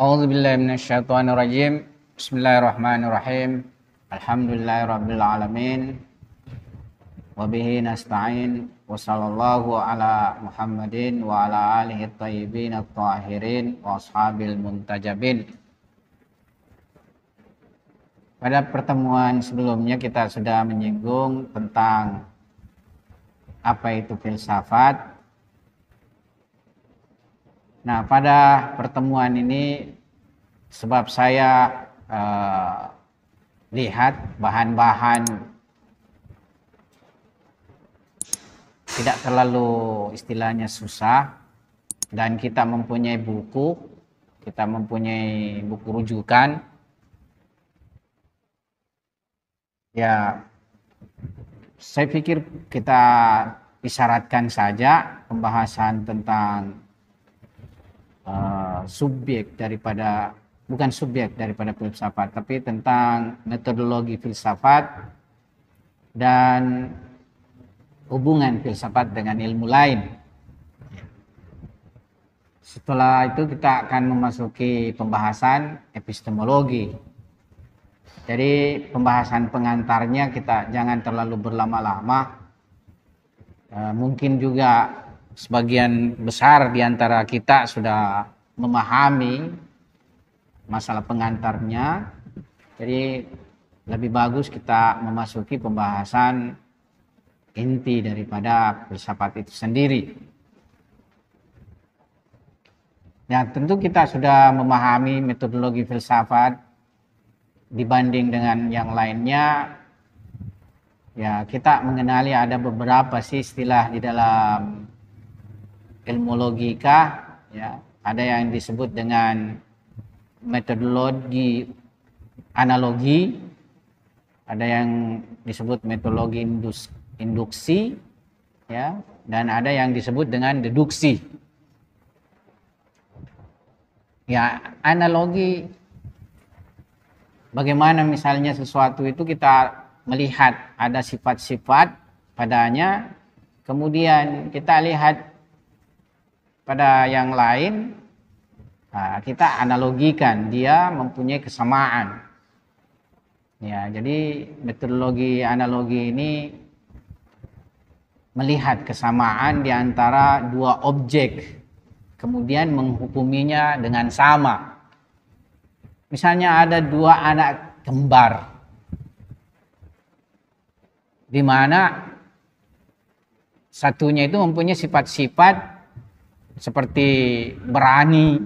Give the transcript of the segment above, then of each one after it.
A'udzubillahi minasyaitonirrajim. Bismillahirrahmanirrahim. Alhamdulillahirabbil alamin. Wa bihi nasta'in. Wa sallallahu ala Muhammadin wa ala alihi thayyibin at-tahirin wa ashabil muntajabin. Pada pertemuan sebelumnya kita sudah menyinggung tentang apa itu filsafat. Nah, pada pertemuan ini sebab saya lihat bahan-bahan tidak terlalu istilahnya susah dan kita mempunyai buku rujukan. Ya, saya pikir kita isyaratkan saja pembahasan tentang bukan subjek daripada filsafat, tapi tentang metodologi filsafat dan hubungan filsafat dengan ilmu lain. Setelah itu kita akan memasuki pembahasan epistemologi. Jadi pembahasan pengantarnya kita jangan terlalu berlama-lama. Mungkin juga sebagian besar di antara kita sudah memahami masalah pengantarnya. Jadi lebih bagus kita memasuki pembahasan inti daripada filsafat itu sendiri. Ya, tentu kita sudah memahami metodologi filsafat dibanding dengan yang lainnya. Ya, kita mengenali ada beberapa sih istilah di dalam ilmu logika, ya, ada yang disebut dengan metodologi analogi, ada yang disebut metodologi induksi, ya, dan ada yang disebut dengan deduksi. Ya, analogi bagaimana misalnya sesuatu itu kita melihat ada sifat-sifat padanya, kemudian kita lihat pada yang lain, kita analogikan dia mempunyai kesamaan. Ya, jadi metodologi analogi ini melihat kesamaan di antara dua objek, kemudian menghukuminya dengan sama. Misalnya ada dua anak kembar, di mana satunya itu mempunyai sifat-sifat seperti berani,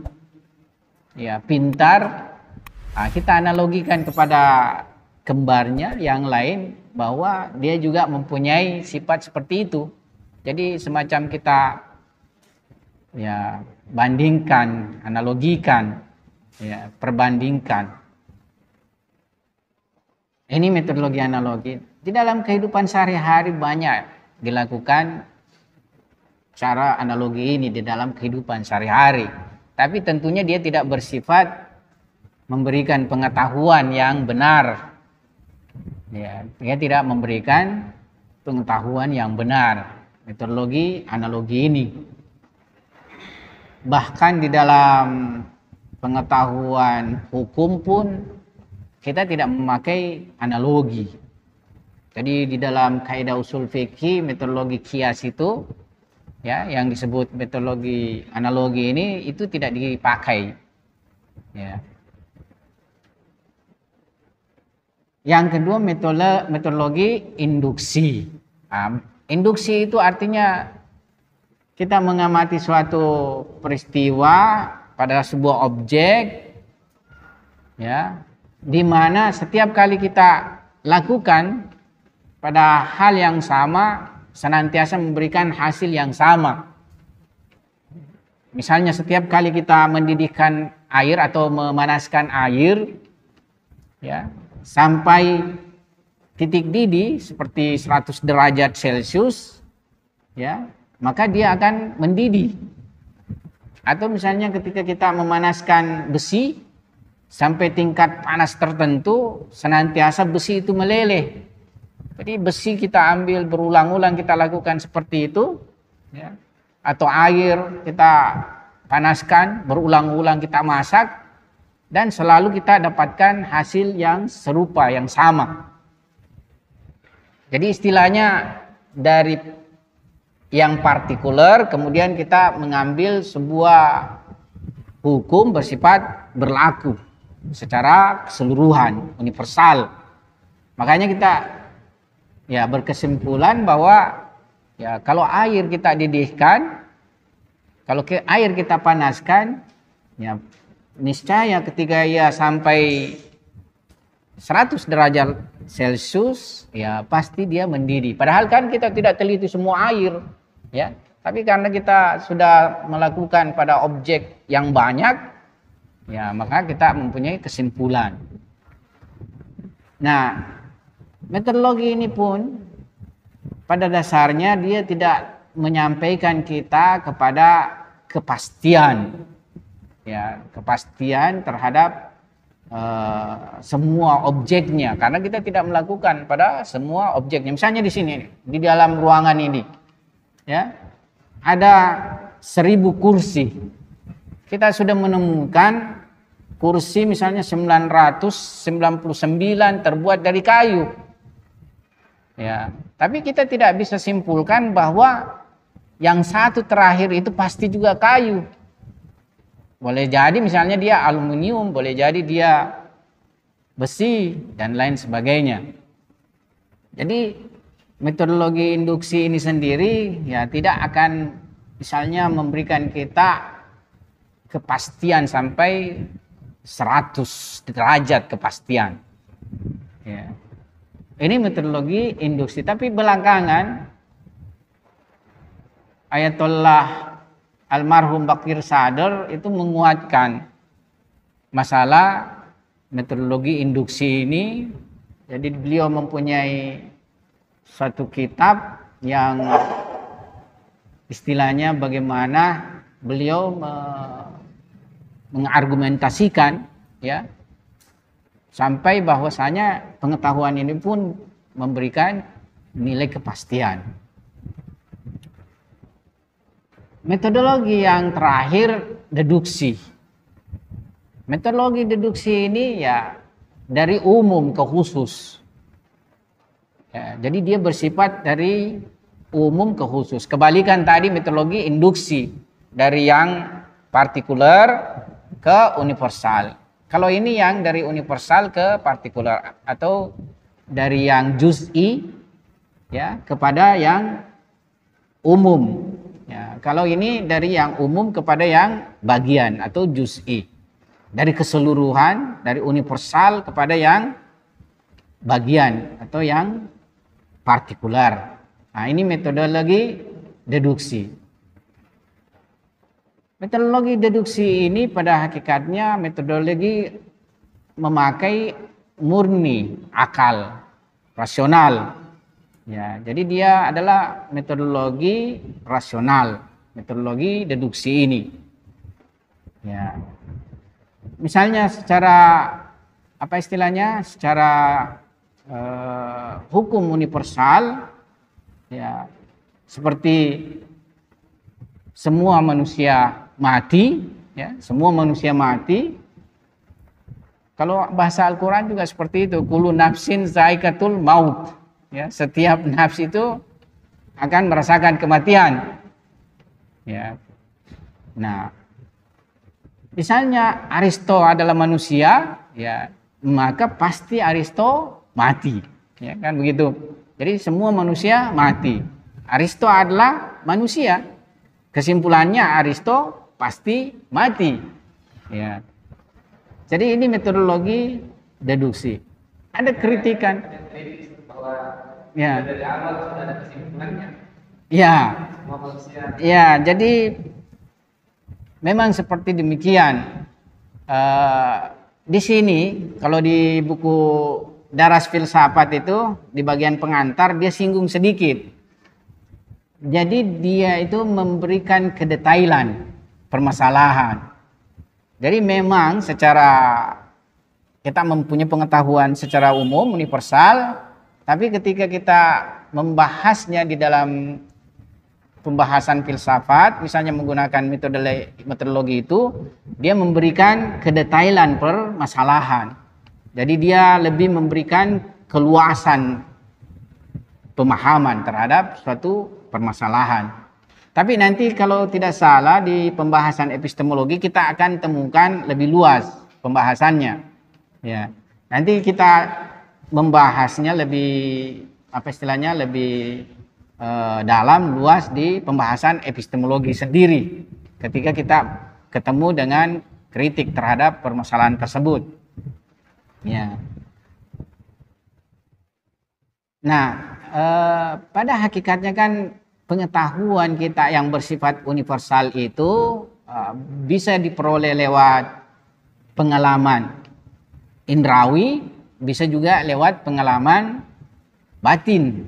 ya, pintar. Kita analogikan kepada kembarnya yang lain bahwa dia juga mempunyai sifat seperti itu. Jadi semacam kita, ya, bandingkan, analogikan, ya, perbandingkan. Ini metodologi analogi. Di dalam kehidupan sehari-hari banyak dilakukan cara analogi ini di dalam kehidupan sehari-hari. Tapi tentunya dia tidak bersifat memberikan pengetahuan yang benar. Ya, dia tidak memberikan pengetahuan yang benar. Metodologi analogi ini. Bahkan di dalam pengetahuan hukum pun kita tidak memakai analogi. Jadi di dalam kaidah usul fikih metodologi kias itu, ya, yang disebut metodologi analogi ini itu tidak dipakai. Ya. Yang kedua metodologi induksi. Induksi itu artinya kita mengamati suatu peristiwa pada sebuah objek, ya, di mana setiap kali kita lakukan pada hal yang sama senantiasa memberikan hasil yang sama. Misalnya setiap kali kita mendidihkan air atau memanaskan air, ya, sampai titik didih seperti 100 derajat Celcius, ya, maka dia akan mendidih. Atau misalnya ketika kita memanaskan besi sampai tingkat panas tertentu, senantiasa besi itu meleleh. Jadi besi kita ambil berulang-ulang kita lakukan seperti itu, atau air kita panaskan berulang-ulang kita masak, dan selalu kita dapatkan hasil yang serupa, yang sama. Jadi istilahnya dari yang partikular kemudian kita mengambil sebuah hukum bersifat berlaku secara keseluruhan, universal. Makanya kita ya berkesimpulan bahwa ya kalau air kita didihkan, kalau air kita panaskan, ya niscaya ketika ia sampai 100 derajat Celcius, ya pasti dia mendidih. Padahal kan kita tidak teliti semua air, ya. Tapi karena kita sudah melakukan pada objek yang banyak, ya maka kita mempunyai kesimpulan. Nah, metodologi ini pun pada dasarnya dia tidak menyampaikan kita kepada kepastian, ya kepastian terhadap semua objeknya, karena kita tidak melakukan pada semua objeknya. Misalnya di sini, di dalam ruangan ini, ya ada 1000 kursi. Kita sudah menemukan kursi misalnya 999 terbuat dari kayu. Ya, tapi kita tidak bisa simpulkan bahwa yang satu terakhir itu pasti juga kayu. Boleh jadi misalnya dia aluminium, boleh jadi dia besi dan lain sebagainya. Jadi metodologi induksi ini sendiri ya tidak akan misalnya memberikan kita kepastian sampai 100 derajat kepastian. Ya. Ini metodologi induksi, tapi belakangan Ayatollah Almarhum Bakir Sadr itu menguatkan masalah metodologi induksi ini. Jadi beliau mempunyai suatu kitab yang istilahnya bagaimana beliau mengargumentasikan, ya, sampai bahwasanya pengetahuan ini pun memberikan nilai kepastian. Metodologi yang terakhir, deduksi. Metodologi deduksi ini ya dari umum ke khusus. Ya, jadi dia bersifat dari umum ke khusus. Kebalikan tadi metodologi induksi, dari yang partikular ke universal. Kalau ini yang dari universal ke partikular, atau dari yang juz'i ya kepada yang umum. Ya, kalau ini dari yang umum kepada yang bagian atau juz'i. Dari keseluruhan, dari universal kepada yang bagian atau yang partikular. Nah, ini metodologi deduksi. Metodologi deduksi ini pada hakikatnya metodologi memakai murni akal, rasional. Ya, jadi dia adalah metodologi rasional, metodologi deduksi ini. Ya, misalnya secara apa istilahnya, secara hukum universal, ya seperti semua manusia mati, ya semua manusia mati. Kalau bahasa Al-Quran juga seperti itu, kullu nafsin zaikatul maut. Ya, setiap nafs itu akan merasakan kematian. Ya. Nah, misalnya Aristo adalah manusia, ya, maka pasti Aristo mati. Ya, kan begitu. Jadi semua manusia mati. Aristo adalah manusia. Kesimpulannya Aristo pasti mati. Ya. Jadi ini metodologi deduksi. Ada kritikan. Ya. Dari awal sudah ada kesimpulannya. Ya. Ya, jadi memang seperti demikian. Di sini kalau di buku Daras Filsafat itu di bagian pengantar dia singgung sedikit. Jadi dia itu memberikan kedetailan permasalahan. Jadi memang secara kita mempunyai pengetahuan secara umum universal, tapi ketika kita membahasnya di dalam pembahasan filsafat, misalnya menggunakan metodologi itu, dia memberikan kedetailan permasalahan. Jadi dia lebih memberikan keluasan pemahaman terhadap suatu permasalahan. Tapi nanti kalau tidak salah di pembahasan epistemologi kita akan temukan lebih luas pembahasannya. Ya, nanti kita membahasnya lebih lebih dalam luas di pembahasan epistemologi sendiri ketika kita ketemu dengan kritik terhadap permasalahan tersebut. Ya. Nah, pada hakikatnya kan pengetahuan kita yang bersifat universal itu bisa diperoleh lewat pengalaman indrawi, bisa juga lewat pengalaman batin,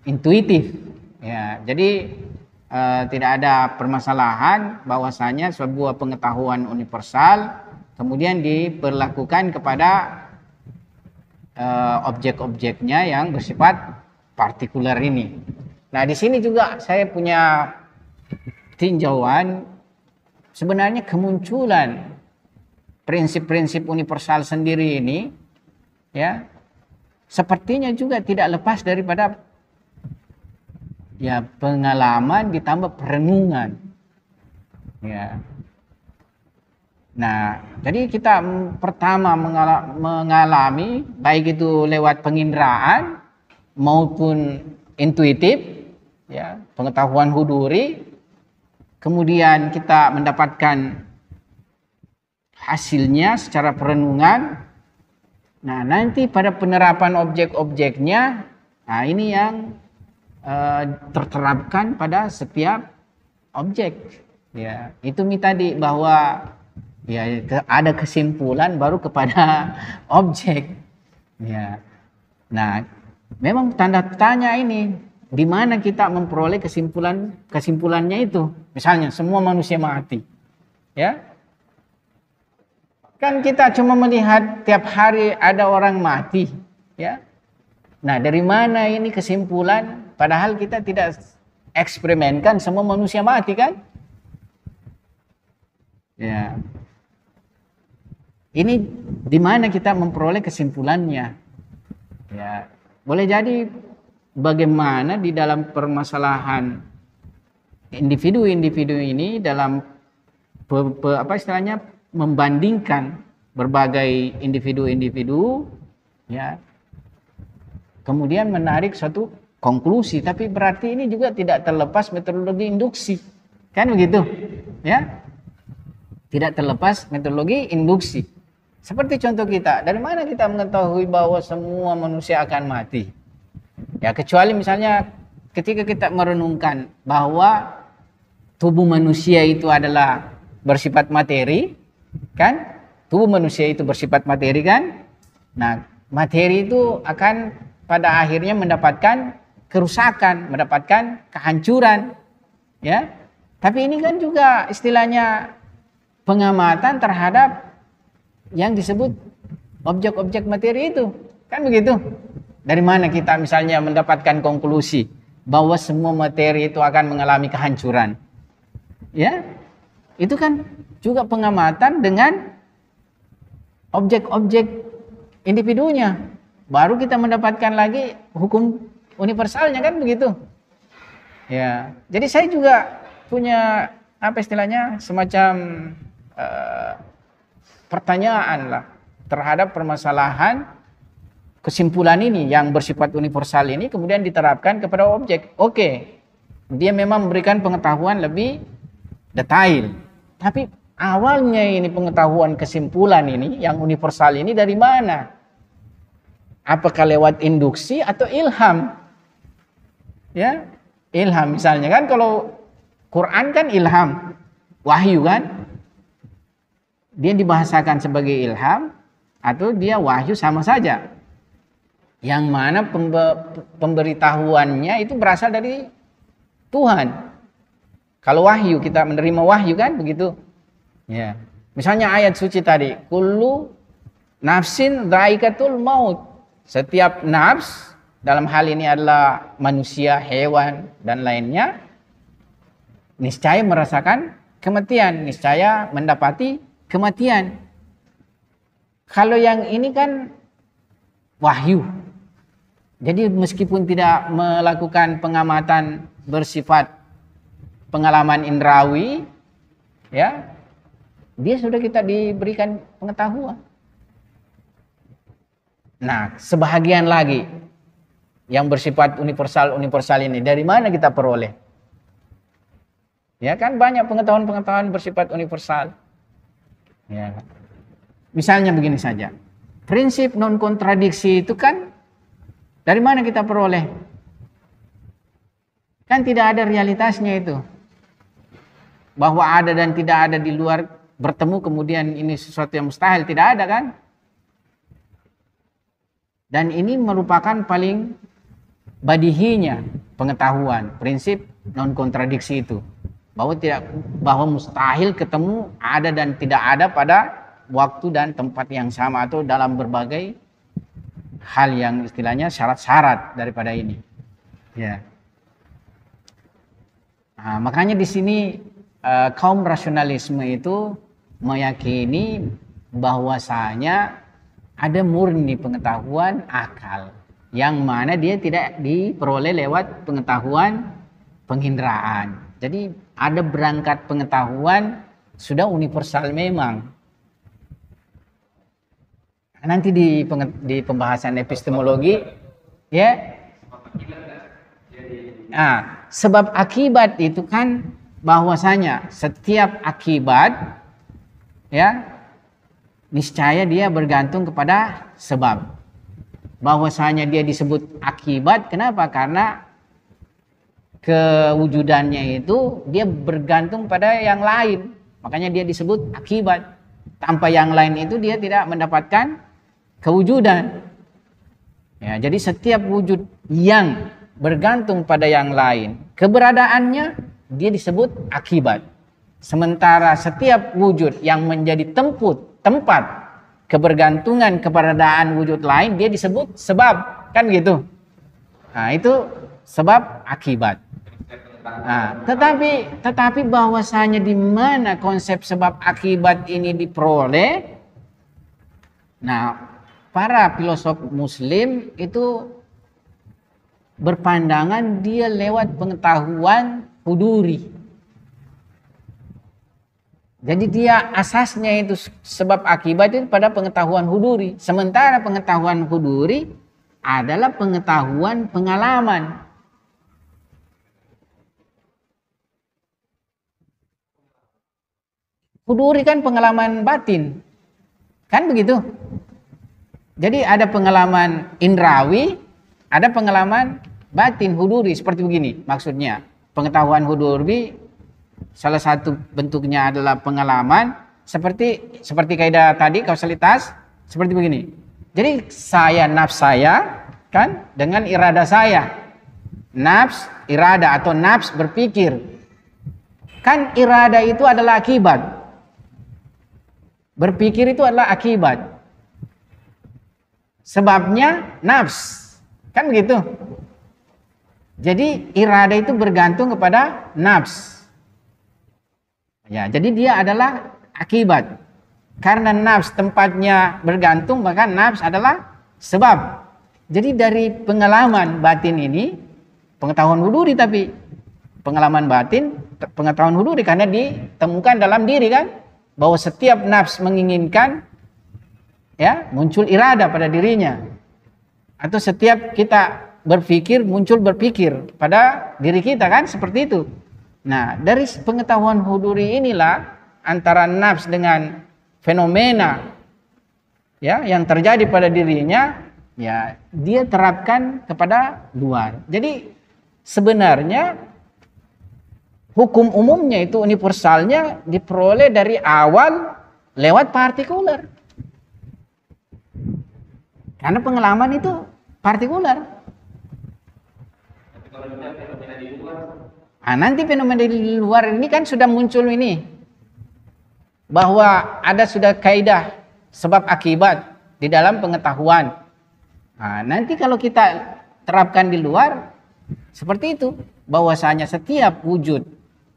intuitif. Ya, jadi tidak ada permasalahan bahwasanya sebuah pengetahuan universal kemudian diberlakukan kepada objek-objeknya yang bersifat partikular ini. Nah, di sini juga saya punya tinjauan, sebenarnya kemunculan prinsip-prinsip universal sendiri ini, ya, sepertinya juga tidak lepas daripada ya pengalaman ditambah perenungan. Ya. Nah, jadi kita pertama mengalami baik itu lewat penginderaan maupun intuitif, ya, pengetahuan huduri, kemudian kita mendapatkan hasilnya secara perenungan. Nah, nanti pada penerapan objek-objeknya, nah ini yang terterapkan pada setiap objek. Ya, itu tadi bahwa ya ada kesimpulan baru kepada objek. Ya. Nah, memang tanda tanya ini di mana kita memperoleh kesimpulannya itu. Misalnya semua manusia mati. Ya. Kan kita cuma melihat tiap hari ada orang mati, ya. Nah, dari mana ini kesimpulan? Padahal kita tidak eksperimenkan semua manusia mati, kan? Ya. Ini di mana kita memperoleh kesimpulannya? Ya, boleh jadi bagaimana di dalam permasalahan individu-individu ini dalam membandingkan berbagai individu-individu, ya, kemudian menarik suatu konklusi. Tapi berarti ini juga tidak terlepas metodologi induksi, kan begitu, ya, tidak terlepas metodologi induksi. Seperti contoh kita, dari mana kita mengetahui bahwa semua manusia akan mati? Ya, kecuali misalnya ketika kita merenungkan bahwa tubuh manusia itu adalah bersifat materi, kan? Tubuh manusia itu bersifat materi, kan? Nah, materi itu akan pada akhirnya mendapatkan kerusakan, mendapatkan kehancuran, ya. Tapi ini kan juga istilahnya pengamatan terhadap yang disebut objek-objek materi itu, kan begitu? Dari mana kita misalnya mendapatkan konklusi bahwa semua materi itu akan mengalami kehancuran? Ya, itu kan juga pengamatan dengan objek-objek individunya. Baru kita mendapatkan lagi hukum universalnya, kan begitu? Ya, jadi saya juga punya semacam pertanyaan lah terhadap permasalahan kesimpulan ini yang bersifat universal ini kemudian diterapkan kepada objek. Oke, dia memang memberikan pengetahuan lebih detail, tapi awalnya ini pengetahuan kesimpulan ini yang universal ini dari mana? Apakah lewat induksi atau ilham? Ya, ilham misalnya, kan kalau Quran kan ilham, wahyu, kan? Dia dibahasakan sebagai ilham atau dia wahyu, sama saja. Yang mana pemberitahuannya itu berasal dari Tuhan. Kalau wahyu, kita menerima wahyu, kan begitu. Ya. Misalnya ayat suci tadi, kullu nafsin dhaikatul maut. Setiap nafs, dalam hal ini adalah manusia, hewan dan lainnya, niscaya merasakan kematian, niscaya mendapati kematian. Kalau yang ini kan wahyu. Jadi meskipun tidak melakukan pengamatan bersifat pengalaman indrawi, ya, dia sudah kita diberikan pengetahuan. Nah, sebahagian lagi yang bersifat universal ini dari mana kita peroleh? Ya kan banyak pengetahuan-pengetahuan bersifat universal. Ya. Misalnya begini saja. Prinsip non kontradiksi itu kan dari mana kita peroleh? Kan tidak ada realitasnya itu. Bahwa ada dan tidak ada di luar bertemu kemudian ini sesuatu yang mustahil, tidak ada kan? Dan ini merupakan paling badihinya pengetahuan, prinsip non kontradiksi itu. Bahwa mustahil ketemu ada dan tidak ada pada waktu dan tempat yang sama atau dalam berbagai hal yang istilahnya syarat-syarat daripada ini. Ya. Nah, makanya di sini kaum rasionalisme itu meyakini bahwasanya ada murni pengetahuan akal yang mana dia tidak diperoleh lewat pengetahuan penghindaraan. Jadi ada berangkat pengetahuan sudah universal memang. Nanti di pembahasan epistemologi, ya. Nah, sebab akibat itu kan bahwasanya setiap akibat, ya, niscaya dia bergantung kepada sebab. Bahwasanya dia disebut akibat, kenapa? Karena kewujudannya itu dia bergantung pada yang lain, makanya dia disebut akibat. Tanpa yang lain itu dia tidak mendapatkan kewujudan. Ya, jadi setiap wujud yang bergantung pada yang lain, keberadaannya dia disebut akibat. Sementara setiap wujud yang menjadi tempat kebergantungan keberadaan wujud lain dia disebut sebab, kan gitu. Nah, itu sebab akibat. Nah, tetapi bahwasanya di mana konsep sebab akibat ini diperoleh. Nah, para filosof muslim itu berpandangan dia lewat pengetahuan huduri. Jadi dia asasnya itu sebab akibat itu pada pengetahuan huduri. Sementara pengetahuan huduri adalah pengetahuan pengalaman. Huduri kan pengalaman batin. Kan begitu? Jadi ada pengalaman indrawi, ada pengalaman batin huduri, seperti begini maksudnya. Pengetahuan huduri salah satu bentuknya adalah pengalaman seperti kaidah tadi kausalitas seperti begini. Jadi nafs saya kan dengan irada saya. Nafs, irada atau nafs berpikir. Kan irada itu adalah akibat. Berpikir itu adalah akibat. Sebabnya nafs. Kan begitu. Jadi irada itu bergantung kepada nafs. Ya, jadi dia adalah akibat. Karena nafs tempatnya bergantung, maka nafs adalah sebab. Jadi dari pengalaman batin ini, pengetahuan huduri tapi pengalaman batin, pengetahuan huduri karena ditemukan dalam diri kan, bahwa setiap nafs menginginkan, ya, muncul irada pada dirinya. Atau setiap kita berpikir muncul berpikir pada diri kita kan, seperti itu. Nah, dari pengetahuan huduri inilah antara nafs dengan fenomena, ya, yang terjadi pada dirinya, ya, dia terapkan kepada luar. Jadi sebenarnya hukum umumnya itu universalnya diperoleh dari awal lewat partikular. Karena pengalaman itu partikular. Nah, nanti fenomena di luar ini kan sudah muncul ini. Bahwa ada sudah kaidah sebab akibat di dalam pengetahuan. Nah, nanti kalau kita terapkan di luar seperti itu, bahwasanya setiap wujud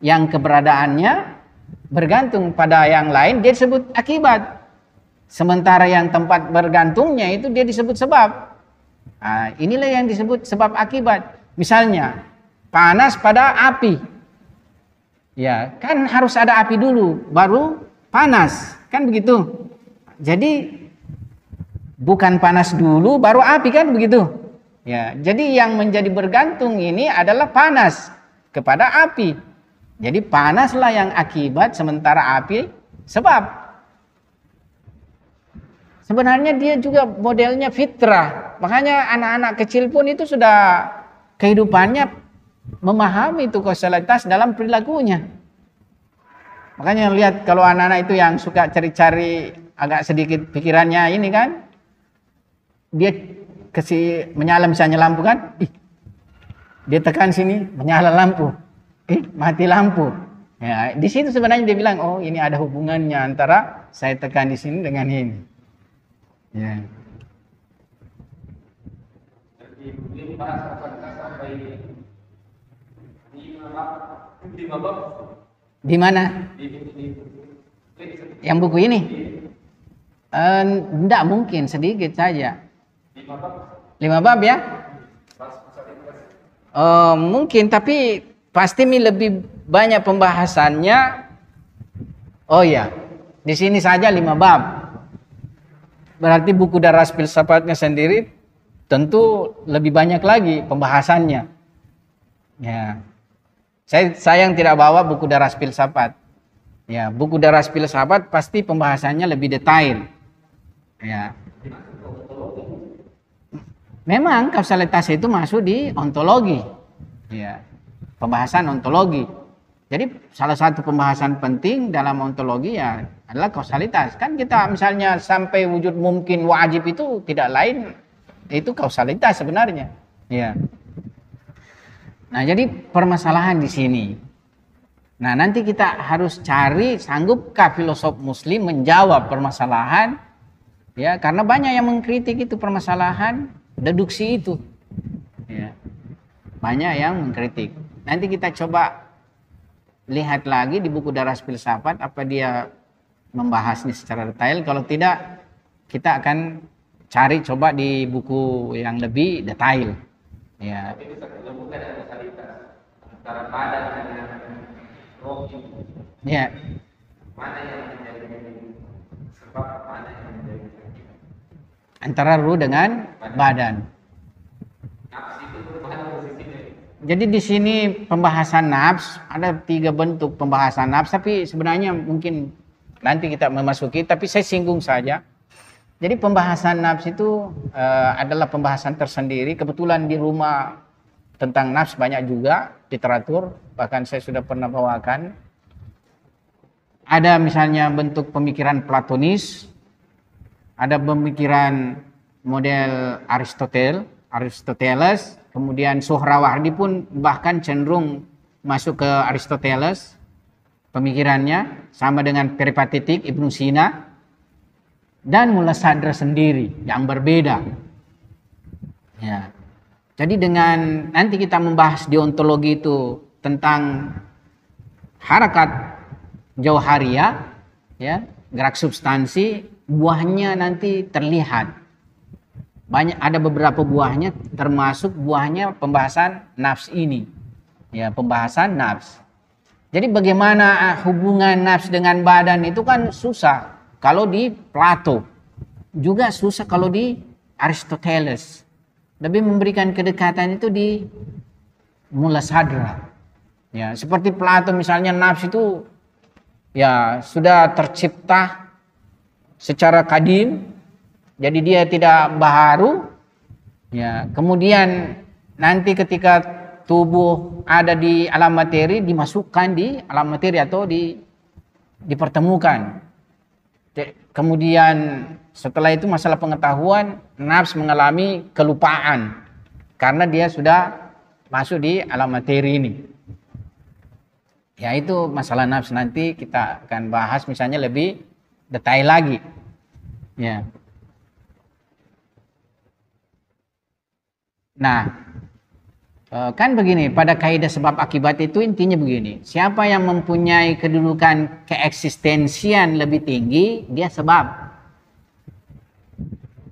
yang keberadaannya bergantung pada yang lain, dia disebut akibat. Sementara yang tempat bergantungnya itu dia disebut sebab. Nah, inilah yang disebut sebab akibat. Misalnya, panas pada api. Ya, kan harus ada api dulu, baru panas. Kan begitu. Jadi, bukan panas dulu, baru api, kan begitu. Ya, jadi yang menjadi bergantung ini adalah panas kepada api. Jadi panaslah yang akibat, sementara api sebab. Sebenarnya dia juga modelnya fitrah. Makanya anak-anak kecil pun itu sudah kehidupannya memahami itu kausalitas dalam perilakunya. Makanya lihat kalau anak-anak itu yang suka cari-cari agak sedikit pikirannya ini kan, dia menyala misalnya lampu kan, dia tekan sini menyala lampu, mati lampu. Ya, di situ sebenarnya dia bilang, oh ini ada hubungannya antara saya tekan di sini dengan ini. Ya. Di mana? Yang buku ini? Tidak mungkin, sedikit saja. 5 bab ya? Mungkin, tapi pasti lebih banyak pembahasannya. Oh ya, di sini saja 5 bab. Berarti buku Daras Filsafatnya sendiri tentu lebih banyak lagi pembahasannya. Ya, saya yang tidak bawa buku Daras Filsafat. Ya, buku Daras Filsafat pasti pembahasannya lebih detail. Ya. Memang kausalitas itu masuk di ontologi. Ya. Pembahasan ontologi. Jadi salah satu pembahasan penting dalam ontologi ya adalah kausalitas. Kan kita misalnya sampai wujud mungkin wajib itu tidak lain itu kausalitas sebenarnya. Ya. Nah, jadi permasalahan di sini. Nah, nanti kita harus cari sanggupkah filosof muslim menjawab permasalahan, ya, karena banyak yang mengkritik itu permasalahan deduksi itu. Ya. Banyak yang mengkritik. Nanti kita coba lihat lagi di buku Daras Filsafat apa dia membahasnya secara detail. Kalau tidak, kita akan cari coba di buku yang lebih detail. Ya. Tapi bisa menemukan kausalitas antara badan dengan roh. Ya. Mana yang menjadi sebab, mana yang menjadi antara ruh dengan badan. Jadi di sini pembahasan nafs ada 3 bentuk pembahasan nafs, tapi sebenarnya mungkin nanti kita memasuki, tapi saya singgung saja. Jadi pembahasan nafs itu adalah pembahasan tersendiri. Kebetulan di rumah tentang nafs banyak juga literatur, bahkan saya sudah pernah bawakan. Ada misalnya bentuk pemikiran Platonis, ada pemikiran model Aristoteles, kemudian Suhrawardi pun bahkan cenderung masuk ke Aristoteles pemikirannya, sama dengan Peripatetik Ibnu Sina, dan Mulla Sadra sendiri yang berbeda. Ya. Jadi dengan nanti kita membahas di ontologi itu tentang harakat jauhariyah, ya, gerak substansi, buahnya nanti terlihat. Banyak, ada beberapa buahnya, termasuk buahnya pembahasan nafs ini. Ya, pembahasan nafs. Jadi bagaimana hubungan nafs dengan badan itu kan susah kalau di Plato. Juga susah kalau di Aristoteles. Lebih memberikan kedekatan itu di Mulla Sadra. Ya, seperti Plato misalnya nafs itu ya sudah tercipta secara kadim. Jadi dia tidak baharu, ya. Kemudian nanti ketika tubuh ada di alam materi, dimasukkan di alam materi atau dipertemukan. Kemudian setelah itu masalah pengetahuan, nafs mengalami kelupaan karena dia sudah masuk di alam materi ini. Ya, itu masalah nafs, nanti kita akan bahas misalnya lebih detail lagi. Ya. Nah, Kan begini, pada kaidah sebab akibat itu intinya begini, siapa yang mempunyai kedudukan keeksistensian lebih tinggi, dia sebab.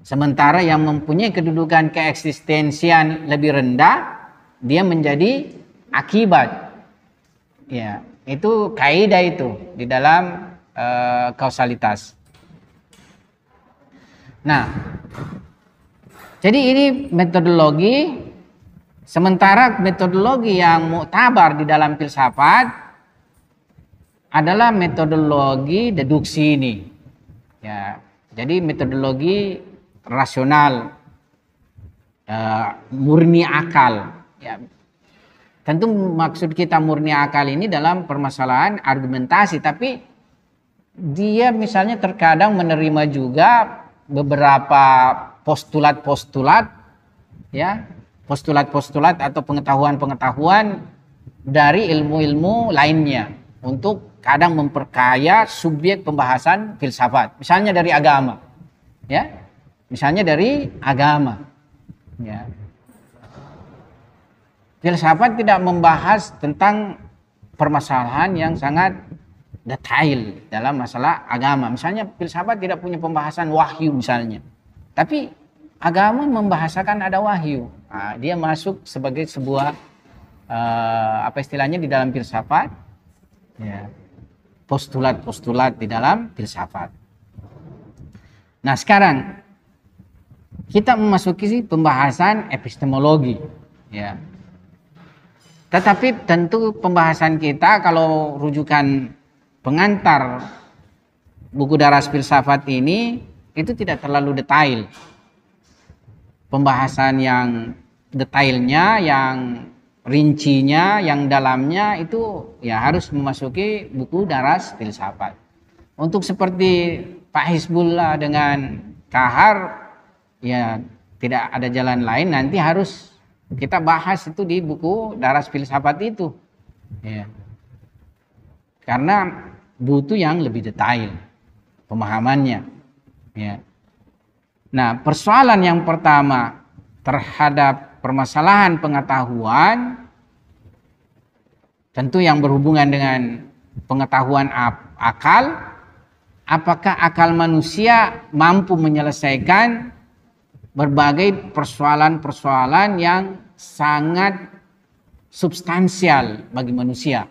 Sementara yang mempunyai kedudukan keeksistensian lebih rendah, dia menjadi akibat. Ya, itu kaidah itu di dalam kausalitas. Nah, jadi ini metodologi. Sementara metodologi yang muktabar di dalam filsafat adalah metodologi deduksi ini. Ya, jadi metodologi rasional, murni akal. Ya, tentu maksud kita murni akal ini dalam permasalahan argumentasi, tapi dia misalnya terkadang menerima juga beberapa postulat-postulat, ya, postulat-postulat atau pengetahuan-pengetahuan dari ilmu-ilmu lainnya untuk kadang memperkaya subjek pembahasan filsafat. Misalnya dari agama, ya, misalnya dari agama, ya. Filsafat tidak membahas tentang permasalahan yang sangat detail dalam masalah agama. Misalnya filsafat tidak punya pembahasan wahyu misalnya, tapi agama membahasakan ada wahyu. Nah, dia masuk sebagai sebuah apa istilahnya di dalam filsafat, ya, postulat-postulat di dalam filsafat. Nah, sekarang kita memasuki pembahasan epistemologi, ya. Tetapi tentu pembahasan kita kalau rujukan pengantar buku Daras Filsafat ini itu tidak terlalu detail. Pembahasan yang detailnya, yang rincinya, yang dalamnya itu ya harus memasuki buku Daras Filsafat. Untuk seperti Pak Hizbullah dengan Kahar, ya tidak ada jalan lain, nanti harus kita bahas itu di buku Daras Filsafat itu, ya. Karena butuh yang lebih detail pemahamannya, ya. Nah, persoalan yang pertama terhadap permasalahan pengetahuan tentu yang berhubungan dengan pengetahuan akal. Apakah akal manusia mampu menyelesaikan berbagai persoalan-persoalan yang sangat substansial bagi manusia?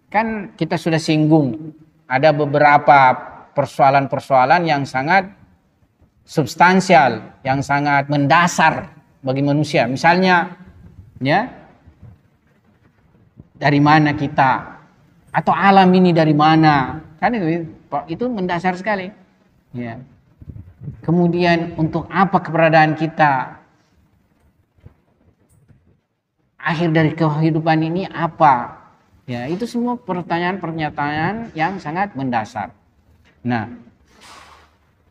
Kan kita sudah singgung ada beberapa persoalan-persoalan yang sangat substansial, yang sangat mendasar bagi manusia. Misalnya, ya, dari mana kita, atau alam ini dari mana? Kan itu mendasar sekali. Ya. Kemudian untuk apa keberadaan kita? Akhir dari kehidupan ini apa? Ya, itu semua pertanyaan-pernyataan yang sangat mendasar. Nah,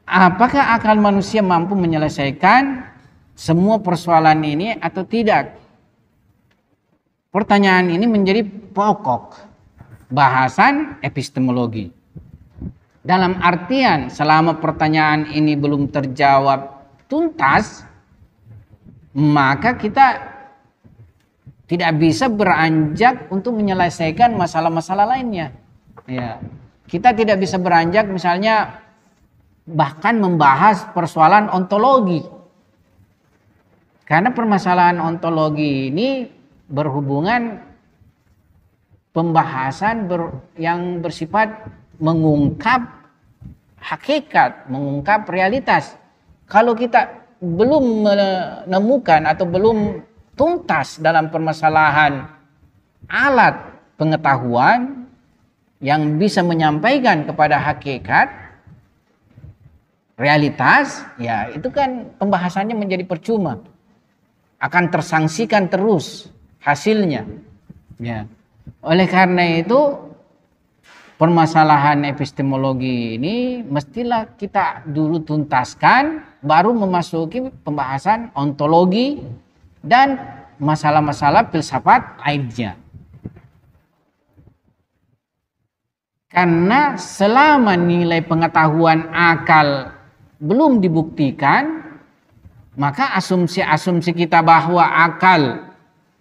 apakah akal manusia mampu menyelesaikan semua persoalan ini atau tidak? Pertanyaan ini menjadi pokok bahasan epistemologi. Dalam artian selama pertanyaan ini belum terjawab tuntas, maka kita tidak bisa beranjak untuk menyelesaikan masalah-masalah lainnya. Ya, kita tidak bisa beranjak misalnya bahkan membahas persoalan ontologi. Karena permasalahan ontologi ini berhubungan pembahasan yang bersifat mengungkap hakikat, mengungkap realitas. Kalau kita belum menemukan atau belum tuntas dalam permasalahan alat pengetahuan yang bisa menyampaikan kepada hakikat realitas, ya itu kan pembahasannya menjadi percuma, akan tersangsikan terus hasilnya, ya. Oleh karena itu permasalahan epistemologi ini mestilah kita dulu tuntaskan, baru memasuki pembahasan ontologi dan masalah-masalah filsafat lainnya. Karena selama nilai pengetahuan akal belum dibuktikan, maka asumsi-asumsi kita bahwa akal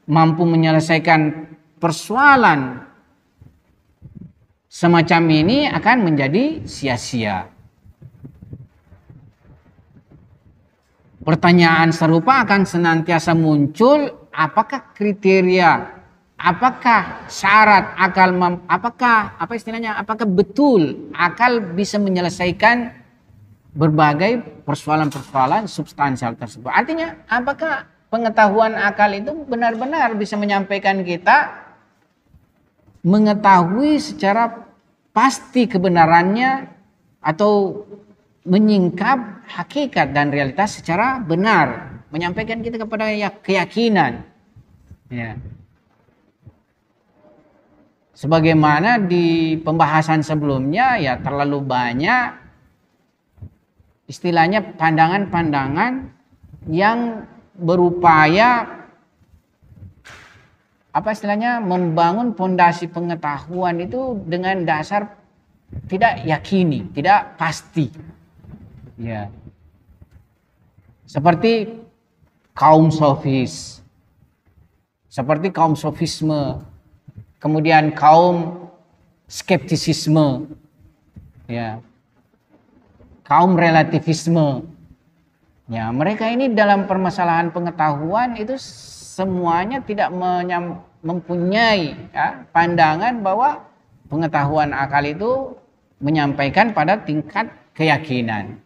mampu menyelesaikan persoalan semacam ini akan menjadi sia-sia. Pertanyaan serupa akan senantiasa muncul, apakah kriteria, apakah syarat akal, apakah betul akal bisa menyelesaikan berbagai persoalan-persoalan substansial tersebut. Artinya, apakah pengetahuan akal itu benar-benar bisa menyampaikan kita mengetahui secara pasti kebenarannya atau menyingkap hakikat dan realitas secara benar, menyampaikan kita kepada keyakinan. Ya. Sebagaimana di pembahasan sebelumnya, ya terlalu banyak istilahnya pandangan-pandangan yang berupaya membangun pondasi pengetahuan itu dengan dasar tidak yakini, tidak pasti. Ya. Seperti kaum sofis, seperti kaum sofisme, kemudian kaum skeptisisme, ya, kaum relativisme. Ya, mereka ini dalam permasalahan pengetahuan itu semuanya tidak mempunyai pandangan bahwa pengetahuan akal itu menyampaikan pada tingkat keyakinan.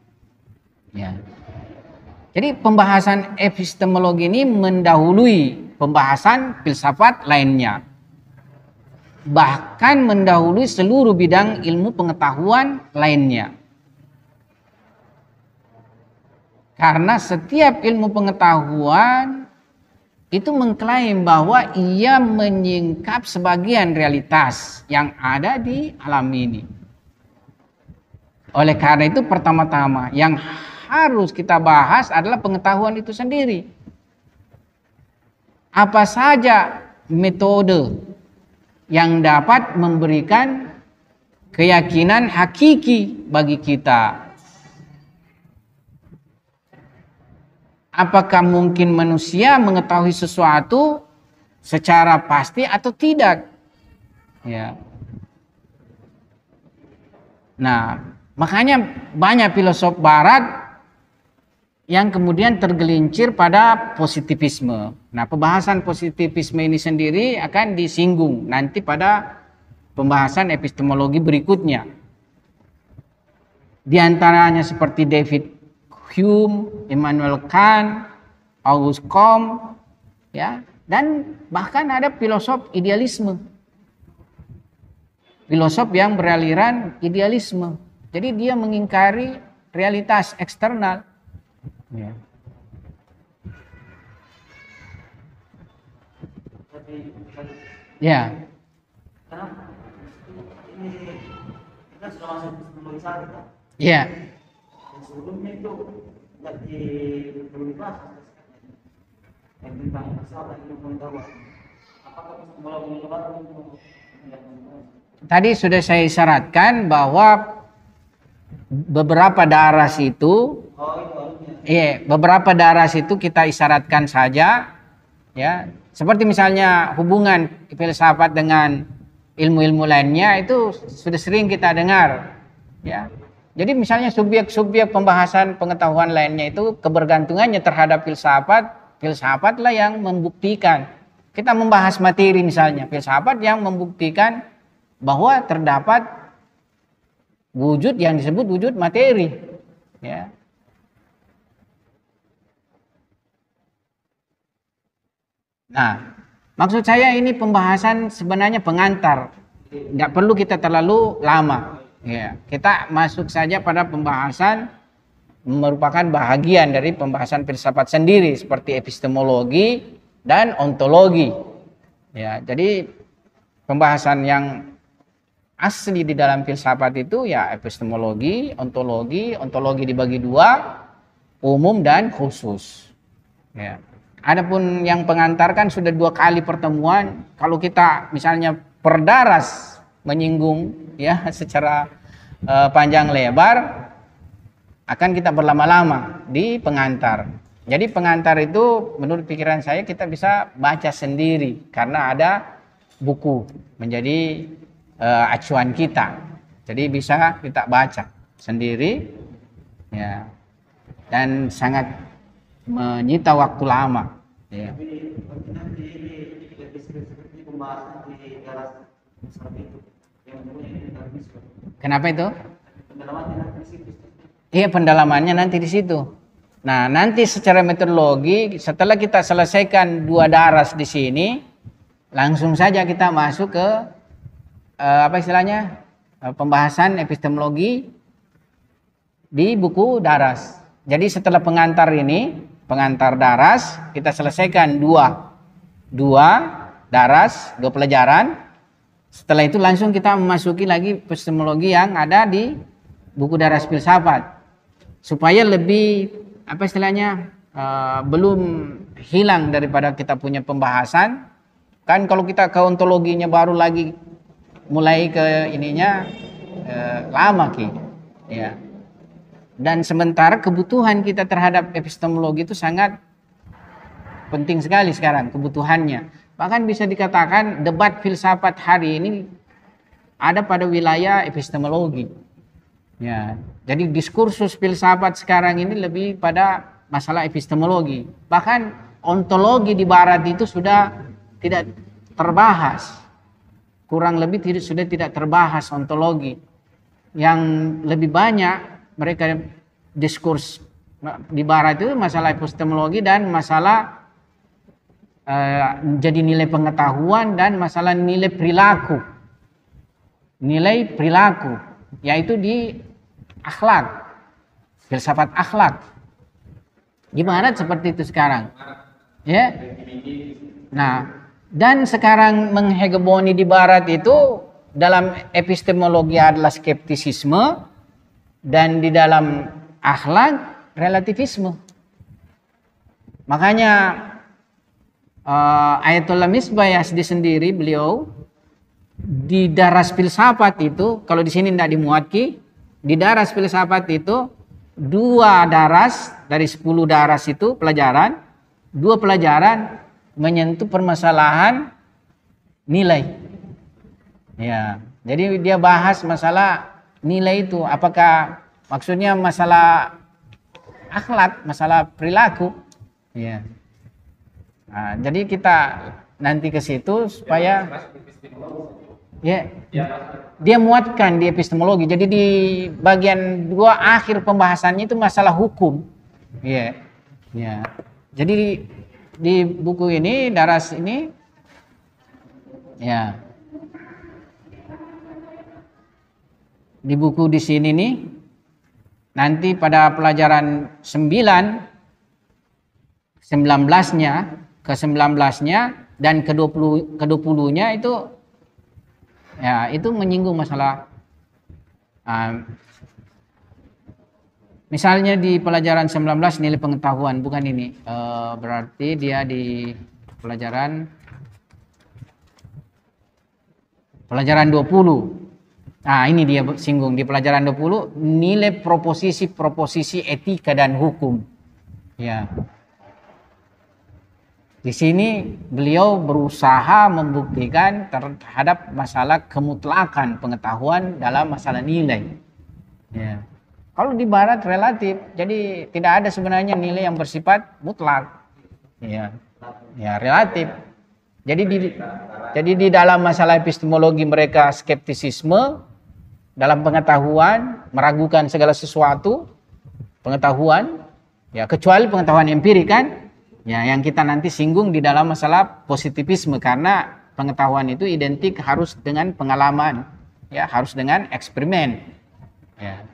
Ya. Jadi pembahasan epistemologi ini mendahului pembahasan filsafat lainnya. Bahkan mendahului seluruh bidang ilmu pengetahuan lainnya. Karena setiap ilmu pengetahuan itu mengklaim bahwa ia menyingkap sebagian realitas yang ada di alam ini. Oleh karena itu pertama-tama yang harus kita bahas adalah pengetahuan itu sendiri. Apa saja metode yang dapat memberikan keyakinan hakiki bagi kita? Apakah mungkin manusia mengetahui sesuatu secara pasti atau tidak? Ya. Nah, makanya banyak filosof barat yang kemudian tergelincir pada positivisme. Nah, pembahasan positivisme ini sendiri akan disinggung nanti pada pembahasan epistemologi berikutnya. Di antaranya seperti David Hume, Immanuel Kant, Auguste Comte, ya, dan bahkan ada filosof idealisme. Filosof yang beraliran idealisme. Jadi dia mengingkari realitas eksternal. Ya. Ya. Ya. Sebelumnya itu tidak dibahas tentang masalah ilmu pengetahuan. Apakah epistemologi tadi sudah saya isyaratkan bahwa beberapa daras itu, beberapa daras itu kita isyaratkan saja, ya. Seperti misalnya hubungan filsafat dengan ilmu-ilmu lainnya itu sudah sering kita dengar, ya. Jadi misalnya subjek-subjek pembahasan pengetahuan lainnya itu kebergantungannya terhadap filsafat, filsafatlah yang membuktikan. Kita membahas materi misalnya, filsafat yang membuktikan bahwa terdapat wujud yang disebut wujud materi, ya. Nah, maksud saya ini pembahasan sebenarnya pengantar, nggak perlu kita terlalu lama, ya. Kita masuk saja pada pembahasan merupakan bahagian dari pembahasan filsafat sendiri seperti epistemologi dan ontologi, ya. Jadi pembahasan yang asli di dalam filsafat itu ya epistemologi, ontologi dibagi dua, umum dan khusus. Ya. Adapun yang pengantarkan sudah 2 kali pertemuan. Kalau kita misalnya perdaras menyinggung ya secara panjang lebar, akan kita berlama-lama di pengantar. Jadi pengantar itu menurut pikiran saya kita bisa baca sendiri karena ada buku menjadi acuan kita. Jadi bisa kita baca sendiri, ya, dan sangat menyita waktu lama. Ya. Tapi nanti ini lebih seperti pembahasan di dalam seperti itu yang punya integrasi. Kenapa itu? Pendalaman nanti di situ. Iya, pendalamannya nanti di situ. Nah, nanti secara metodologi setelah kita selesaikan 2 daras di sini, langsung saja kita masuk ke apa istilahnya? Pembahasan epistemologi di buku daras. Jadi setelah pengantar ini, pengantar daras, kita selesaikan dua daras, 2 pelajaran. Setelah itu langsung kita memasuki lagi epistemologi yang ada di buku daras filsafat. Supaya lebih apa istilahnya belum hilang daripada kita punya pembahasan. Kan kalau kita ke ontologinya baru lagi mulai ke ininya lama Ki. Ya. Dan sementara kebutuhan kita terhadap epistemologi itu sangat penting sekali sekarang kebutuhannya. Bahkan bisa dikatakan debat filsafat hari ini ada pada wilayah epistemologi. Ya, jadi diskursus filsafat sekarang ini lebih pada masalah epistemologi. Bahkan ontologi di barat itu sudah tidak terbahas. Kurang lebih sudah tidak terbahas ontologi. Yang lebih banyak mereka diskurs di barat itu masalah epistemologi dan masalah jadi nilai pengetahuan dan masalah nilai perilaku. Nilai perilaku, yaitu di akhlak, filsafat akhlak. Gimana seperti itu sekarang? Ya. Nah, dan sekarang menghegemoni di barat itu dalam epistemologi adalah skeptisisme dan di dalam akhlak relativisme. Makanya Ayatollah Misbah Yazdi sendiri beliau di daras filsafat itu, kalau di sini tidak dimuat Ki, di daras filsafat itu 2 daras dari 10 daras itu pelajaran, 2 pelajaran menyentuh permasalahan nilai. Ya, jadi dia bahas masalah nilai itu, apakah maksudnya masalah akhlak, masalah perilaku. Ya. Nah, jadi kita nanti ke situ supaya ya, dia muatkan di epistemologi. Jadi di bagian 2 akhir pembahasannya itu masalah hukum. Ya, ya. Jadi di buku ini daras ini, ya, di buku di sini nih nanti pada pelajaran 19-nya ke 19-nya dan ke 20-nya itu ya itu menyinggung masalah misalnya di pelajaran 19 nilai pengetahuan, bukan ini, berarti dia di pelajaran 20. Nah, ini dia singgung di pelajaran 20 nilai proposisi etika dan hukum. Ya. Di sini beliau berusaha membuktikan terhadap masalah kemutlakan pengetahuan dalam masalah nilai. Ya. Kalau di barat relatif, jadi tidak ada sebenarnya nilai yang bersifat mutlak. Ya. Ya, relatif. Jadi di dalam masalah epistemologi mereka skeptisisme dalam pengetahuan, meragukan segala sesuatu pengetahuan, ya kecuali pengetahuan empirik kan, ya yang kita nanti singgung di dalam masalah positivisme, karena pengetahuan itu identik harus dengan pengalaman, ya harus dengan eksperimen, ya.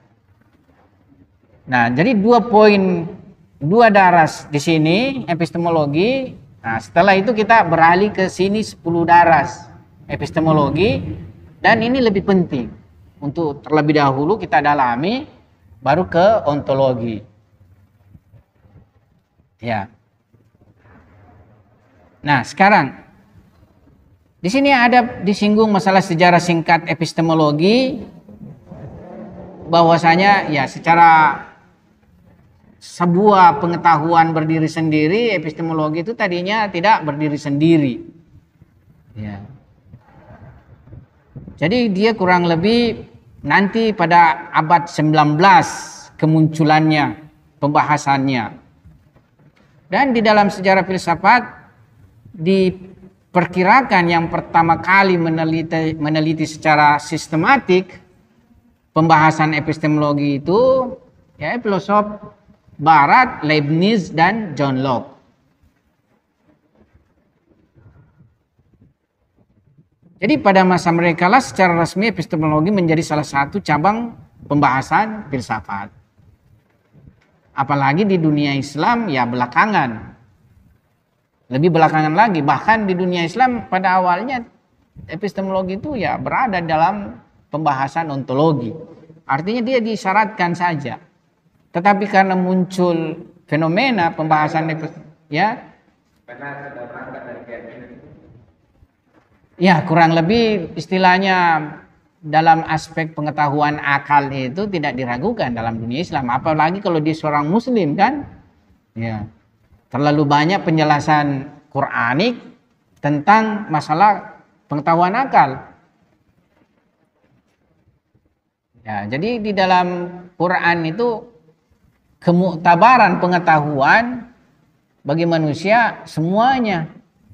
Nah, jadi 2 poin, 2 daras di sini epistemologi. Nah, setelah itu kita beralih ke sini 10 daras epistemologi, dan ini lebih penting. Untuk terlebih dahulu kita dalami, baru ke ontologi. Ya. Nah, sekarang di sini ada disinggung masalah sejarah singkat epistemologi, bahwasanya ya secara sebuah pengetahuan berdiri sendiri, epistemologi itu tadinya tidak berdiri sendiri. Ya. Jadi dia kurang lebih nanti pada abad 19 kemunculannya, pembahasannya. Dan di dalam sejarah filsafat diperkirakan yang pertama kali meneliti secara sistematik pembahasan epistemologi itu ya filosof Barat Leibniz dan John Locke. Jadi pada masa mereka lah secara resmi epistemologi menjadi salah satu cabang pembahasan filsafat. Apalagi di dunia Islam ya belakangan. Lebih belakangan lagi, bahkan di dunia Islam pada awalnya epistemologi itu ya berada dalam pembahasan ontologi. Artinya dia disyaratkan saja. Tetapi karena muncul fenomena pembahasan ya ya kurang lebih istilahnya dalam aspek pengetahuan akal itu tidak diragukan dalam dunia Islam, apalagi kalau dia seorang muslim kan ya terlalu banyak penjelasan Quranik tentang masalah pengetahuan akal ya. Jadi di dalam Quran itu kemuktabaran pengetahuan bagi manusia semuanya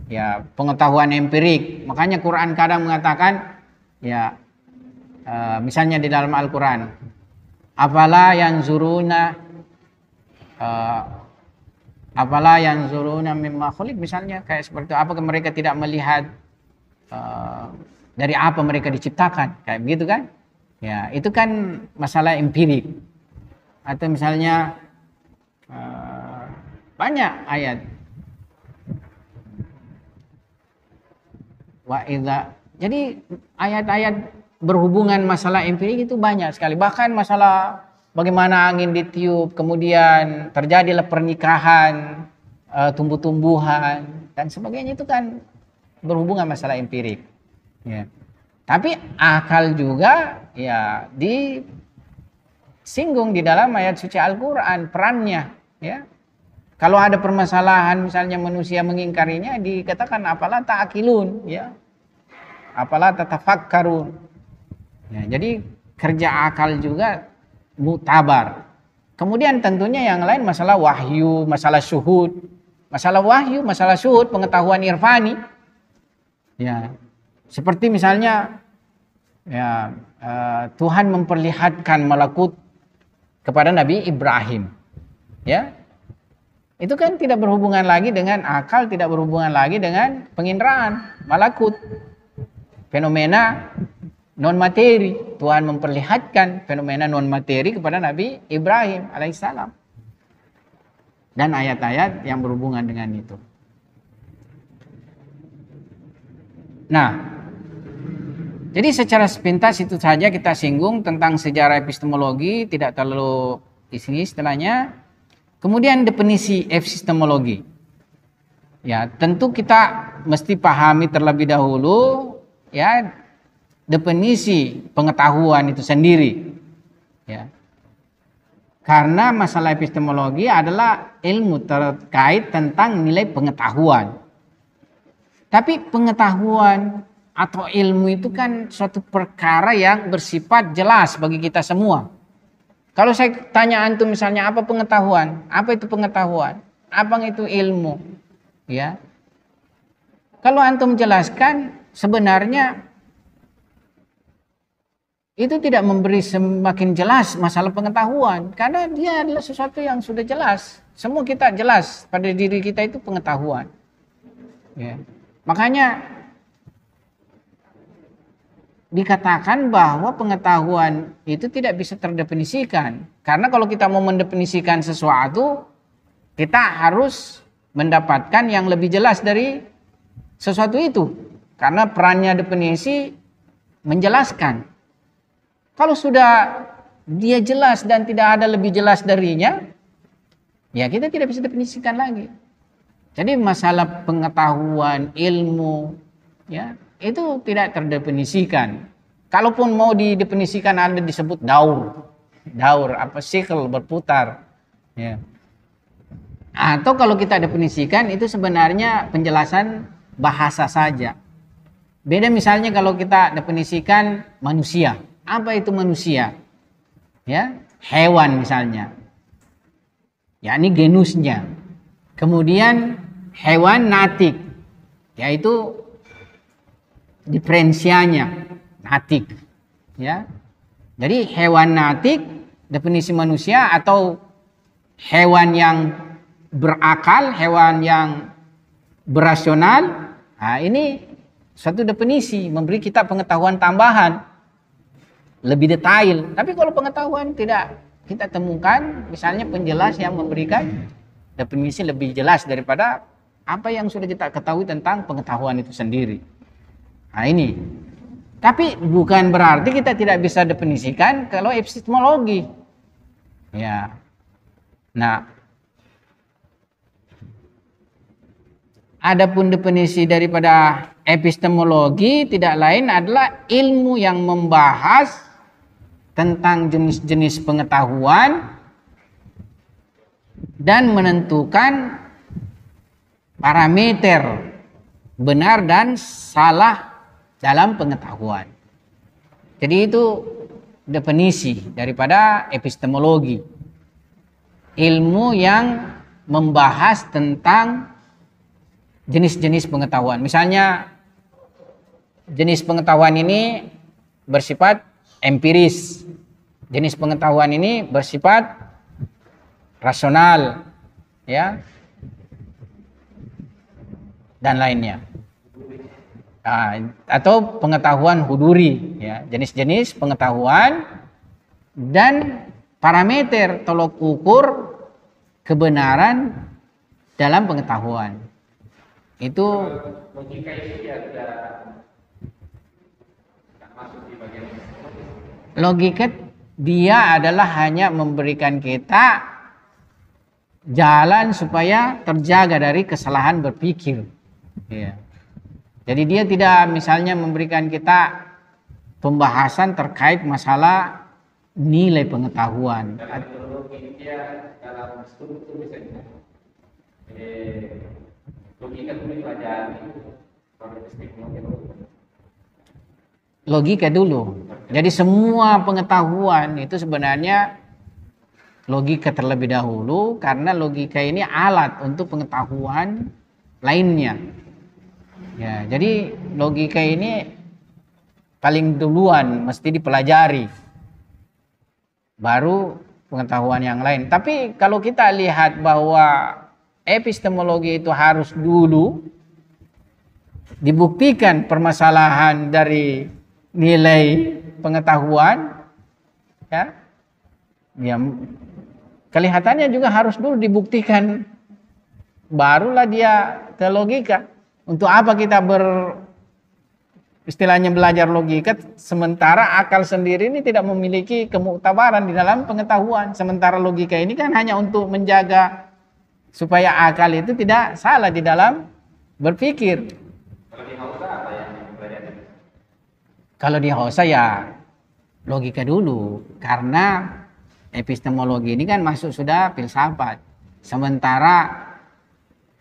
ya pengetahuan empirik. Makanya Quran kadang mengatakan ya misalnya di dalam Al-Quran afala yang zuruna mimma khuliq, misalnya kayak seperti itu, apakah mereka tidak melihat dari apa mereka diciptakan, kayak begitu kan ya, itu kan masalah empirik. Atau misalnya banyak ayat jadi ayat-ayat berhubungan masalah empirik itu banyak sekali. Bahkan masalah bagaimana angin ditiup, kemudian terjadilah pernikahan, tumbuh-tumbuhan dan sebagainya, itu kan berhubungan masalah empirik. Ya. Tapi akal juga ya disinggung di dalam ayat suci Al-Quran perannya. Ya. Kalau ada permasalahan misalnya manusia mengingkarinya, dikatakan apalah ta'akilun, ya. Apalah tatafakkarun. Ya, jadi kerja akal juga mutabar. Kemudian tentunya yang lain masalah wahyu, masalah syuhud. Masalah wahyu, masalah syuhud, pengetahuan irfani. Ya. Seperti misalnya ya Tuhan memperlihatkan malakut kepada Nabi Ibrahim. Ya. Itu kan tidak berhubungan lagi dengan akal, tidak berhubungan lagi dengan penginderaan, malakut. Fenomena non materi. Tuhan memperlihatkan fenomena non materi kepada Nabi Ibrahim alaihissalam. Dan ayat-ayat yang berhubungan dengan itu. Nah, jadi secara sepintas itu saja kita singgung tentang sejarah epistemologi, tidak terlalu di sini istilahnya. Kemudian definisi epistemologi. Ya, tentu kita mesti pahami terlebih dahulu ya definisi pengetahuan itu sendiri. Ya. Karena masalah epistemologi adalah ilmu terkait tentang nilai pengetahuan. Tapi pengetahuan atau ilmu itu kan suatu perkara yang bersifat jelas bagi kita semua. Kalau saya tanya antum misalnya apa pengetahuan? Apa itu pengetahuan? Apa itu ilmu? Ya. Kalau antum jelaskan sebenarnya itu tidak memberi semakin jelas masalah pengetahuan, karena dia adalah sesuatu yang sudah jelas. Semua kita jelas pada diri kita itu pengetahuan. Ya. Makanya dikatakan bahwa pengetahuan itu tidak bisa terdefinisikan. Karena kalau kita mau mendefinisikan sesuatu, kita harus mendapatkan yang lebih jelas dari sesuatu itu. Karena perannya definisi menjelaskan. Kalau sudah dia jelas dan tidak ada lebih jelas darinya, ya kita tidak bisa definisikan lagi. Jadi masalah pengetahuan, ilmu, ya itu tidak terdefinisikan. Kalaupun mau didefinisikan ada disebut daur apa sikel berputar. Ya. Atau kalau kita definisikan itu sebenarnya penjelasan bahasa saja. Beda misalnya kalau kita definisikan manusia. Apa itu manusia? Ya, hewan misalnya. Ya, ini genusnya. Kemudian hewan natik, yaitu diferensianya natik. Ya, jadi hewan natik definisi manusia atau hewan yang berakal, hewan yang berasional. Nah, ini suatu definisi memberi kita pengetahuan tambahan lebih detail. Tapi kalau pengetahuan tidak kita temukan, misalnya penjelas yang memberikan definisi lebih jelas daripada apa yang sudah kita ketahui tentang pengetahuan itu sendiri. Nah, ini. Tapi bukan berarti kita tidak bisa definisikan kalau epistemologi. Ya. Nah, adapun definisi daripada epistemologi tidak lain adalah ilmu yang membahas tentang jenis-jenis pengetahuan dan menentukan parameter benar dan salah dalam pengetahuan. Jadi itu definisi daripada epistemologi. Ilmu yang membahas tentang jenis-jenis pengetahuan. Misalnya jenis pengetahuan ini bersifat empiris. Jenis pengetahuan ini bersifat rasional, ya, dan lainnya. Atau pengetahuan huduri, ya, jenis-jenis pengetahuan dan parameter tolok ukur kebenaran dalam pengetahuan. Itu logika itu ya tidak masuk di bagian logika. Dia adalah hanya memberikan kita jalan supaya terjaga dari kesalahan berpikir. Ya. Jadi dia tidak misalnya memberikan kita pembahasan terkait masalah nilai pengetahuan. dalam teologi dia dalam struktur misalnya logika itu dipelajari proses teknologi Logika dulu. Jadi semua pengetahuan itu sebenarnya logika terlebih dahulu, karena logika ini alat untuk pengetahuan lainnya. Ya, jadi logika ini paling duluan mesti dipelajari, baru pengetahuan yang lain. Tapi kalau kita lihat bahwa epistemologi itu harus dulu dibuktikan permasalahan dari nilai pengetahuan, ya, ya kelihatannya juga harus dulu dibuktikan, barulah dia ke logika. Untuk apa kita istilahnya belajar logika sementara akal sendiri ini tidak memiliki kemuktabaran di dalam pengetahuan. Sementara logika ini kan hanya untuk menjaga supaya akal itu tidak salah di dalam berpikir. Kalau di Hausa apa yang dipelajari? Kalau di Hausa ya logika dulu, karena epistemologi ini kan masuk sudah filsafat. Sementara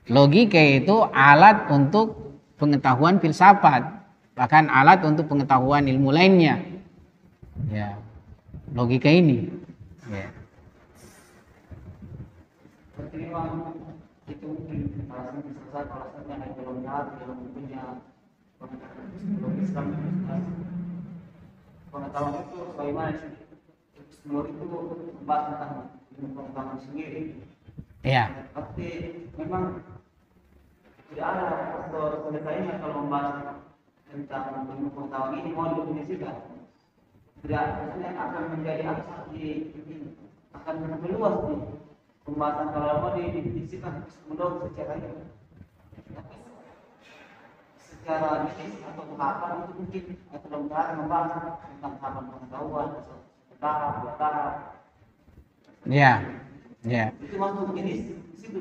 logika itu alat untuk pengetahuan filsafat, bahkan alat untuk pengetahuan ilmu lainnya. Ya, logika ini. Ya. Berarti memang itu mungkin alasannya ada kolonial yang punya pengetahuan itu bagaimana sih? Epistemologi itu membahas tentang ilmu pengetahuan sendiri. Ya. Tapi memang tidak ada faktor selesainya kalau membahas tentang ilmu pengetahuan ini mau didefinisikan. Tidak, maksudnya akan menjadi abstrak akan meluas nih pembahasan kalau mau didefinisikan epistemologi secara ini. Tapi secara bisnis atau tahapan itu mungkin atau lembaga membahas tentang tahapan pengetahuan, tahap, dua tahap. Ya. Ya. Itu masuk jenis situ.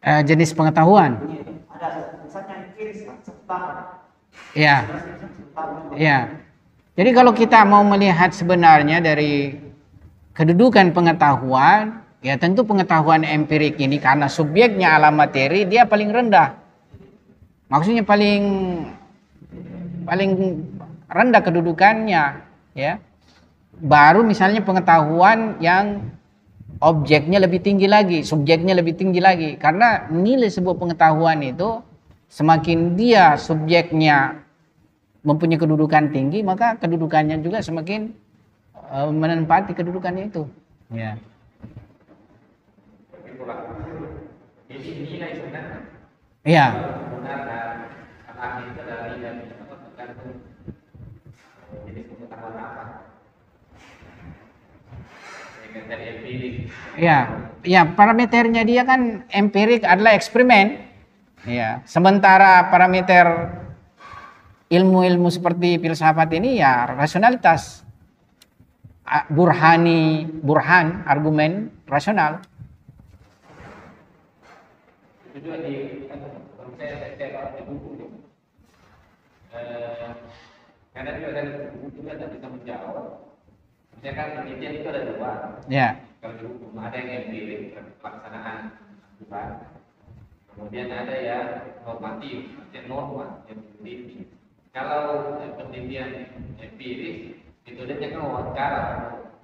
Jenis pengetahuan. Ada misalnya empiris, tahap. Ya. Ya. Jadi kalau kita mau melihat sebenarnya dari kedudukan pengetahuan, Ya tentu pengetahuan empirik ini karena subjeknya alam materi dia paling rendah. Maksudnya paling rendah kedudukannya, ya. Baru misalnya pengetahuan yang objeknya lebih tinggi lagi, subjeknya lebih tinggi lagi. Karena nilai sebuah pengetahuan itu semakin dia subjeknya mempunyai kedudukan tinggi, maka kedudukannya juga semakin menempati kedudukannya itu. Ya. Jadi nilai sebenarnya. Iya. Benar karena itu dari tergantung jenis pengetahuan apa. Dari empirik. Ya, ya parameternya dia kan empirik adalah eksperimen. Ya, sementara parameter ilmu-ilmu seperti filsafat ini ya rasionalitas. Burhan, argumen rasional. Itu juga kalau saya baca di buku nih, karena juga dari buku juga tidak bisa menjawab. Misalkan penelitian itu ada dua. Ya. Kalau di hukum ada yang empirik pelaksanaan Tuhan, kemudian ada yang normatif, yang norma yang peneliti. Kalau penelitian empirik metodenya kan wawancara,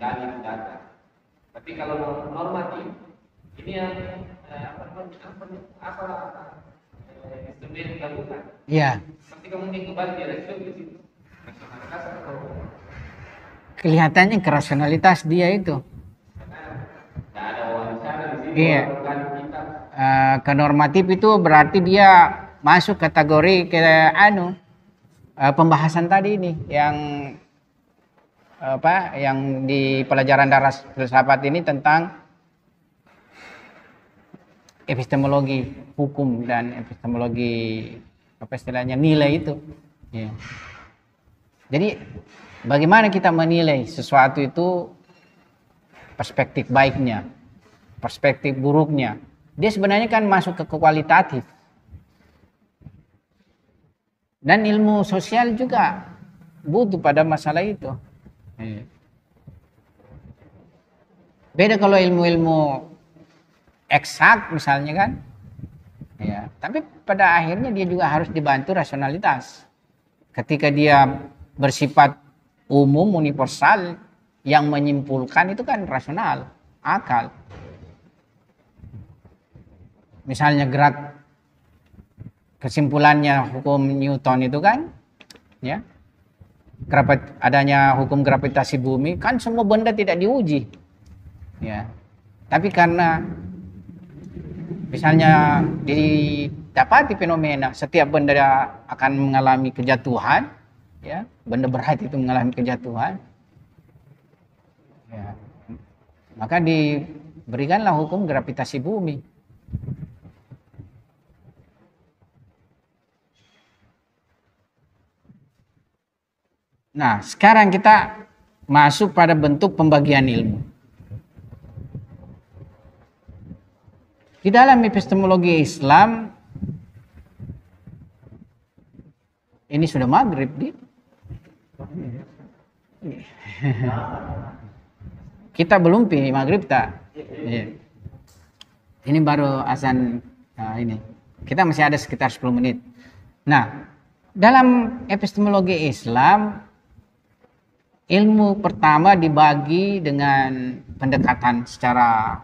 dalil data. Tapi kalau normatif ini yang instrumen yang dilakukan. Iya. Pasti mungkin kembali di respon di situ. Kelihatannya kerasionalitas dia itu. Tidak ada wawancara di situ. Iya. Ke normatif itu berarti dia masuk kategori pembahasan tadi ini yang yang di pelajaran dasar filsafat ini tentang epistemologi hukum dan epistemologi nilai itu. Ya. Jadi bagaimana kita menilai sesuatu itu perspektif baiknya, perspektif buruknya. Dia sebenarnya kan masuk ke kualitatif. Dan ilmu sosial juga butuh pada masalah itu. Beda kalau ilmu-ilmu eksak misalnya kan. Ya, tapi pada akhirnya dia juga harus dibantu rasionalitas. Ketika dia bersifat umum, universal, yang menyimpulkan itu kan rasional, akal. Misalnya gerak kesimpulannya hukum Newton itu kan, ya, adanya hukum gravitasi bumi kan semua benda tidak diuji, ya. Tapi karena misalnya didapati fenomena setiap benda akan mengalami kejatuhan, ya, benda berat itu mengalami kejatuhan, ya, maka diberikanlah hukum gravitasi bumi. Nah, sekarang kita masuk pada bentuk pembagian ilmu. Di dalam epistemologi Islam, ini sudah maghrib, kita belum pilih maghrib tak? Ini baru azan. Nah, ini kita masih ada sekitar 10 menit. Nah, dalam epistemologi Islam, ilmu pertama dibagi dengan pendekatan secara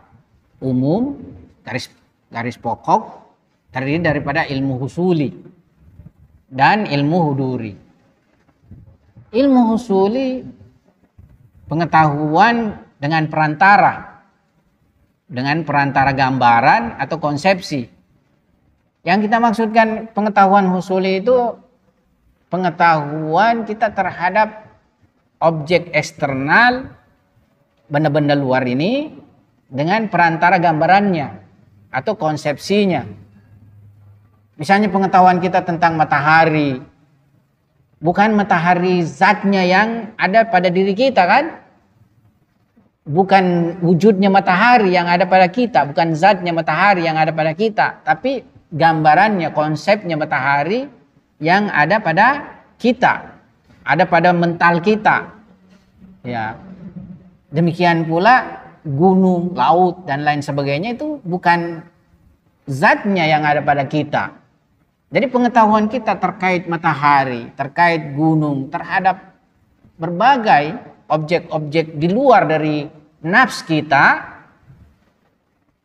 umum, garis pokok, terdiri daripada ilmu husuli dan ilmu huduri. Ilmu husuli pengetahuan dengan perantara gambaran atau konsepsi. Yang kita maksudkan pengetahuan husuli itu pengetahuan kita terhadap objek eksternal, benda-benda luar ini dengan perantara gambarannya atau konsepsinya. Misalnya pengetahuan kita tentang matahari, bukan matahari zatnya yang ada pada diri kita kan? Bukan wujudnya matahari yang ada pada kita, bukan zatnya matahari yang ada pada kita, tapi gambarannya, konsepnya matahari yang ada pada kita, ada pada mental kita. Ya. Demikian pula gunung, laut, dan lain sebagainya itu bukan zatnya yang ada pada kita. Jadi pengetahuan kita terkait matahari, terkait gunung, terhadap berbagai objek-objek di luar dari nafs kita,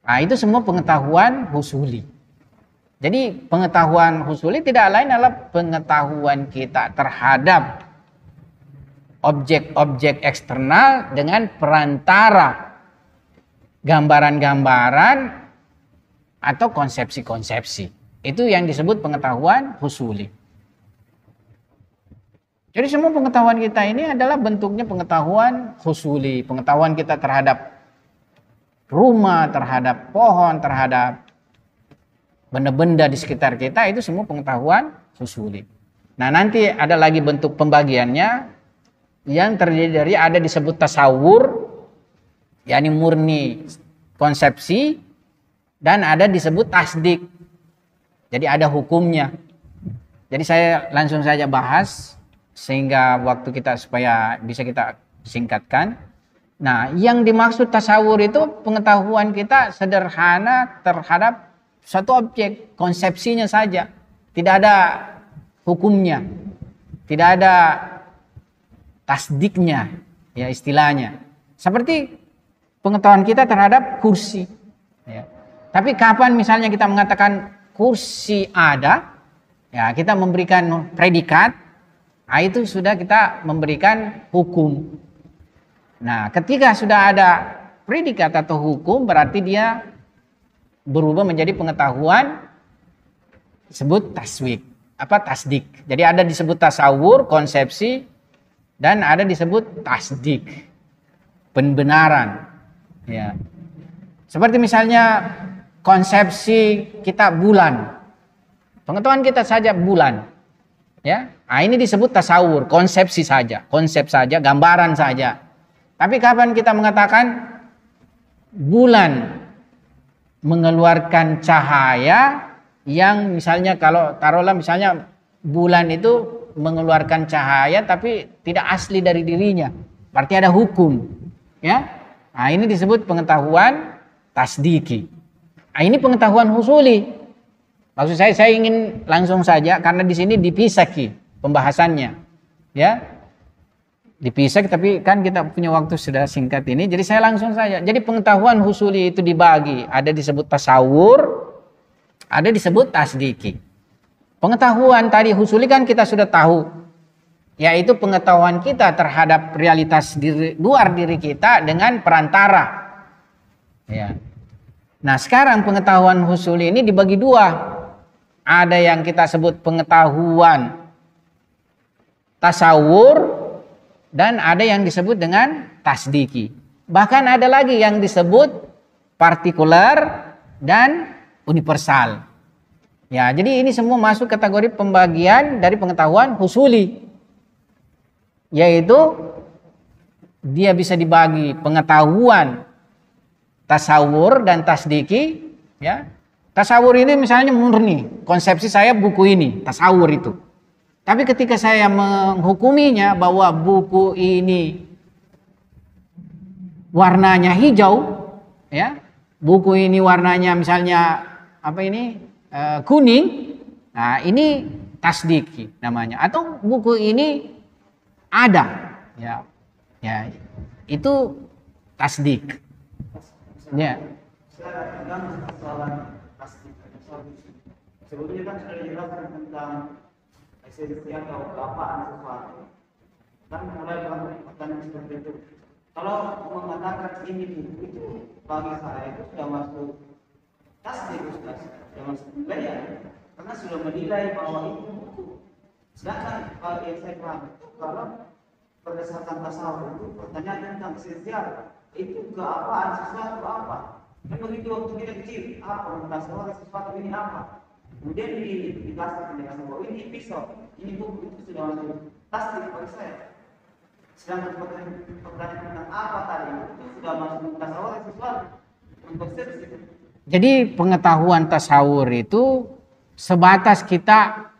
nah itu semua pengetahuan husuli. Jadi pengetahuan husuli tidak lain adalah pengetahuan kita terhadap objek-objek eksternal dengan perantara gambaran-gambaran atau konsepsi-konsepsi. Itu yang disebut pengetahuan husuli. Jadi semua pengetahuan kita ini adalah bentuknya pengetahuan husuli. Pengetahuan kita terhadap rumah, terhadap pohon, terhadap benda-benda di sekitar kita, itu semua pengetahuan husuli. Nah nanti ada lagi bentuk pembagiannya yang terdiri dari ada disebut tasawur, yakni murni konsepsi, dan ada disebut tasdik. Jadi ada hukumnya. Jadi saya langsung saja bahas sehingga waktu kita supaya bisa kita singkatkan. Nah, yang dimaksud tasawur itu pengetahuan kita sederhana terhadap suatu objek, konsepsinya saja. Tidak ada hukumnya. Tidak ada tasdiknya, ya istilahnya. Seperti pengetahuan kita terhadap kursi. Ya. Tapi kapan misalnya kita mengatakan kursi ada, ya kita memberikan predikat, nah itu sudah kita memberikan hukum. Nah, ketika sudah ada predikat atau hukum, berarti dia berubah menjadi pengetahuan disebut taswik, tasdik. Jadi ada disebut tasawur, konsepsi, dan ada disebut tasdik, pembenaran. Ya. Seperti misalnya konsepsi kita bulan. Pengetahuan kita saja bulan. Ya. Nah, ini disebut tasawur, konsepsi saja, konsep saja, gambaran saja. Tapi kapan kita mengatakan bulan mengeluarkan cahaya yang misalnya kalau taruhlah misalnya bulan itu mengeluarkan cahaya tapi tidak asli dari dirinya, berarti ada hukum, ya. Nah, ini disebut pengetahuan tasdiki. Nah, ini pengetahuan husuli. Maksud saya ingin langsung saja karena di sini dipisah pembahasannya, ya. Dipisah, tapi kan kita punya waktu sudah singkat ini, jadi saya langsung saja. Jadi pengetahuan husuli itu dibagi, ada disebut tasawur, ada disebut tasdiki. Pengetahuan tadi husuli kan kita sudah tahu, yaitu pengetahuan kita terhadap realitas luar diri kita dengan perantara. Ya. Nah sekarang pengetahuan husuli ini dibagi dua, ada yang kita sebut pengetahuan tasawur, dan ada yang disebut dengan tasdiki. Bahkan ada lagi yang disebut partikular dan universal. Ya, jadi ini semua masuk kategori pembagian dari pengetahuan husuli. Yaitu dia bisa dibagi pengetahuan tasawur dan tasdiki, ya. Tasawur ini misalnya murni, konsepsi saya buku ini, tasawur itu. Tapi ketika saya menghukuminya bahwa buku ini warnanya hijau, ya, buku ini warnanya misalnya kuning, nah ini tasdiki namanya. Atau buku ini ada, ya, itu tasdik. Ya. Sebelumnya kan sudah dijelaskan tentang esensi atau keapaan sesuatu, kan mulai pertanyaan seperti itu. Kalau mengatakan ini itu bagi saya itu sudah masuk tasdik, sudah masuk nilai, karena sudah menilai bahwa itu buku. Sedangkan kalau yang saya paham itu kalau berdasarkan tasawuf itu pertanyaan tentang esensial, itu keapaan sesuatu apa? Kan begitu waktu kita kecil, apa tasawuf sesuatu ini apa? Kemudian dikasih penjelasan bahwa ini pisau, ini buku, itu sudah masuk tasdik bagi saya. Sedangkan pertanyaan tentang apa tadi itu sudah masuk tasawur sesuatu untuk konsepsi. Jadi pengetahuan tasawur itu sebatas kita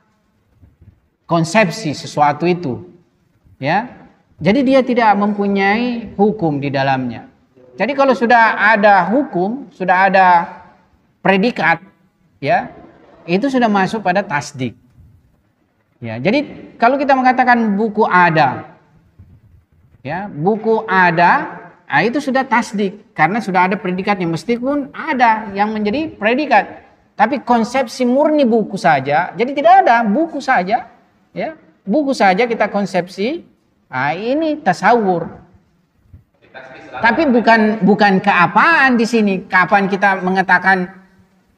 konsepsi sesuatu itu, ya. Jadi dia tidak mempunyai hukum di dalamnya. Jadi kalau sudah ada hukum, sudah ada predikat, ya, itu sudah masuk pada tasdik. Ya, jadi kalau kita mengatakan buku ada, ya, buku ada, nah itu sudah tasdik karena sudah ada predikatnya, meskipun ada yang menjadi predikat. Tapi konsepsi murni buku saja, jadi tidak ada buku saja, ya, buku saja kita konsepsi, nah ini tasawur. Tapi bukan keapaan di sini. Kapan kita mengatakan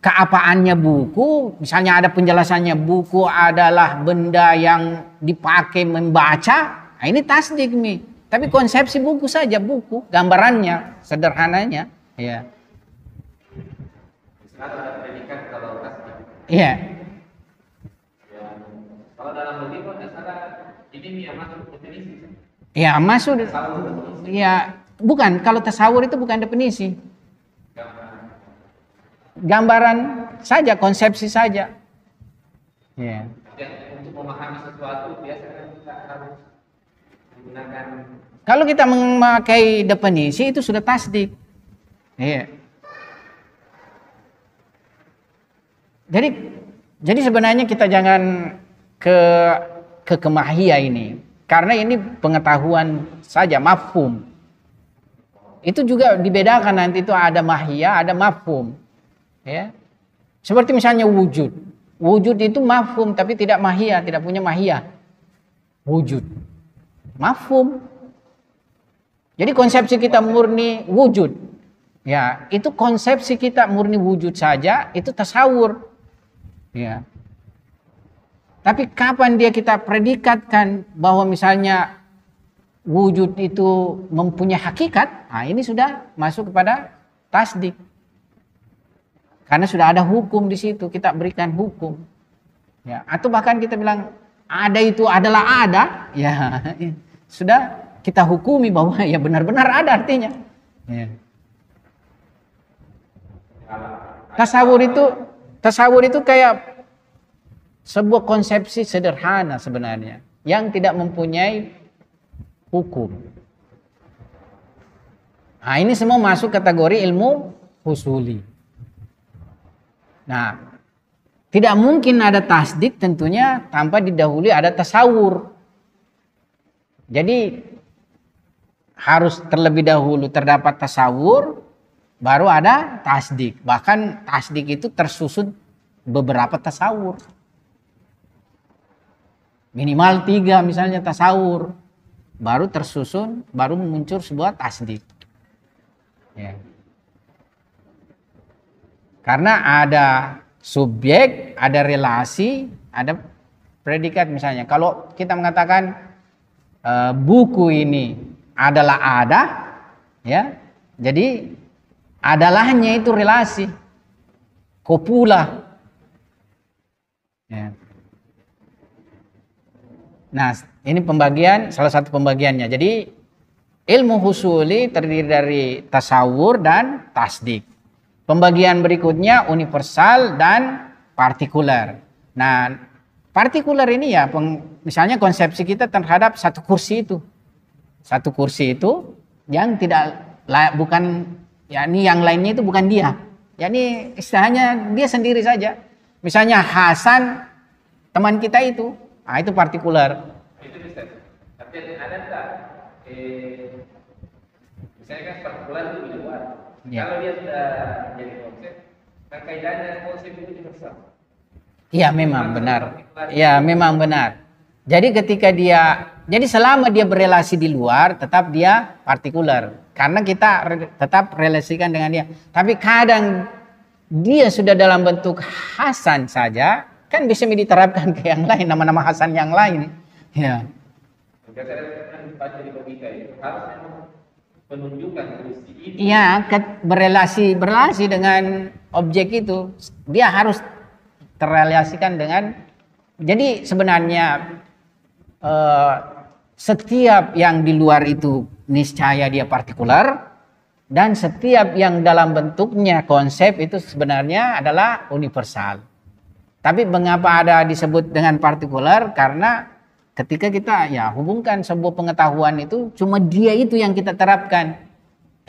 keapaannya buku? Misalnya ada penjelasannya, buku adalah benda yang dipakai membaca. Nah, ini tasdik nih. Tapi konsepsi buku saja, buku, gambarannya, sederhananya, ya. Ada predikat kalau tasdik. Iya. Ya, kalau dalam logika nggak salah ini yang masuk definisi. Ya masuk. Ya. Bukan, kalau tasawur itu bukan definisi. Gambaran saja, konsepsi saja. Ya. Untuk memahami sesuatu biasanya kita harus menggunakan. Kalau kita memakai definisi itu sudah tasdik. Iya. Jadi sebenarnya kita jangan ke kemahia ini, karena ini pengetahuan saja, mafhum. Itu juga dibedakan nanti, itu ada mahiyah, ada mafhum. Ya. Seperti misalnya wujud. Wujud itu mafhum tapi tidak mahiyah, tidak punya mahiyah. Wujud. Mafhum. Jadi konsepsi kita murni wujud. Ya, itu konsepsi kita murni wujud saja, itu tasawur. Ya. Tapi kapan dia kita predikatkan bahwa misalnya wujud itu mempunyai hakikat, nah ini sudah masuk kepada tasdik. Karena sudah ada hukum di situ, kita berikan hukum. Ya, atau bahkan kita bilang ada itu adalah ada, ya sudah kita hukumi bahwa ya benar-benar ada artinya. Ya. Tasawur itu kayak sebuah konsepsi sederhana sebenarnya yang tidak mempunyai hukum. Nah, ini semua masuk kategori ilmu husuli. Nah, tidak mungkin ada tasdik tentunya tanpa didahului ada tasawur. Jadi harus terlebih dahulu terdapat tasawur, baru ada tasdik. Bahkan tasdik itu tersusun beberapa tasawur. Minimal 3 misalnya tasawur. Baru tersusun, baru muncul sebuah tasdik. Ya. Karena ada subjek, ada relasi, ada predikat misalnya. Kalau kita mengatakan buku ini adalah ada, ya, jadi adalahnya itu relasi, kopula. Ya. Nah, ini pembagian, salah satu pembagiannya. Jadi ilmu husuli terdiri dari tasawur dan tasdik. Pembagian berikutnya universal dan partikular. Nah, partikular ini ya misalnya konsepsi kita terhadap satu kursi itu. Satu kursi itu yang bukan, yakni yang lainnya itu bukan dia. Yakni istilahnya dia sendiri saja. Misalnya Hasan teman kita itu, nah itu partikular. Itu bisa. Tapi ada enggak? Misalnya kan partikular itu di luar. Ya. Kalau dia sudah jadi konsep, maka kaidahnya konsep itu universal. Iya memang benar. Iya memang benar. Jadi ketika jadi selama dia berelasi di luar, tetap dia partikular. Karena kita tetap relasikan dengan dia. Tapi kadang dia sudah dalam bentuk Hasan saja, kan bisa diterapkan ke yang lain, nama-nama Hasan yang lain. Ya. Kan baca di logika itu harus menunjukkan kursi ini. Iya, berelasi dengan objek itu. Dia harus terrelasikan dengan. Jadi sebenarnya setiap yang di luar itu niscaya dia partikular, dan setiap yang dalam bentuknya konsep itu sebenarnya adalah universal. Tapi mengapa ada disebut dengan partikular? Karena ketika kita ya hubungkan sebuah pengetahuan itu cuma dia itu yang kita terapkan.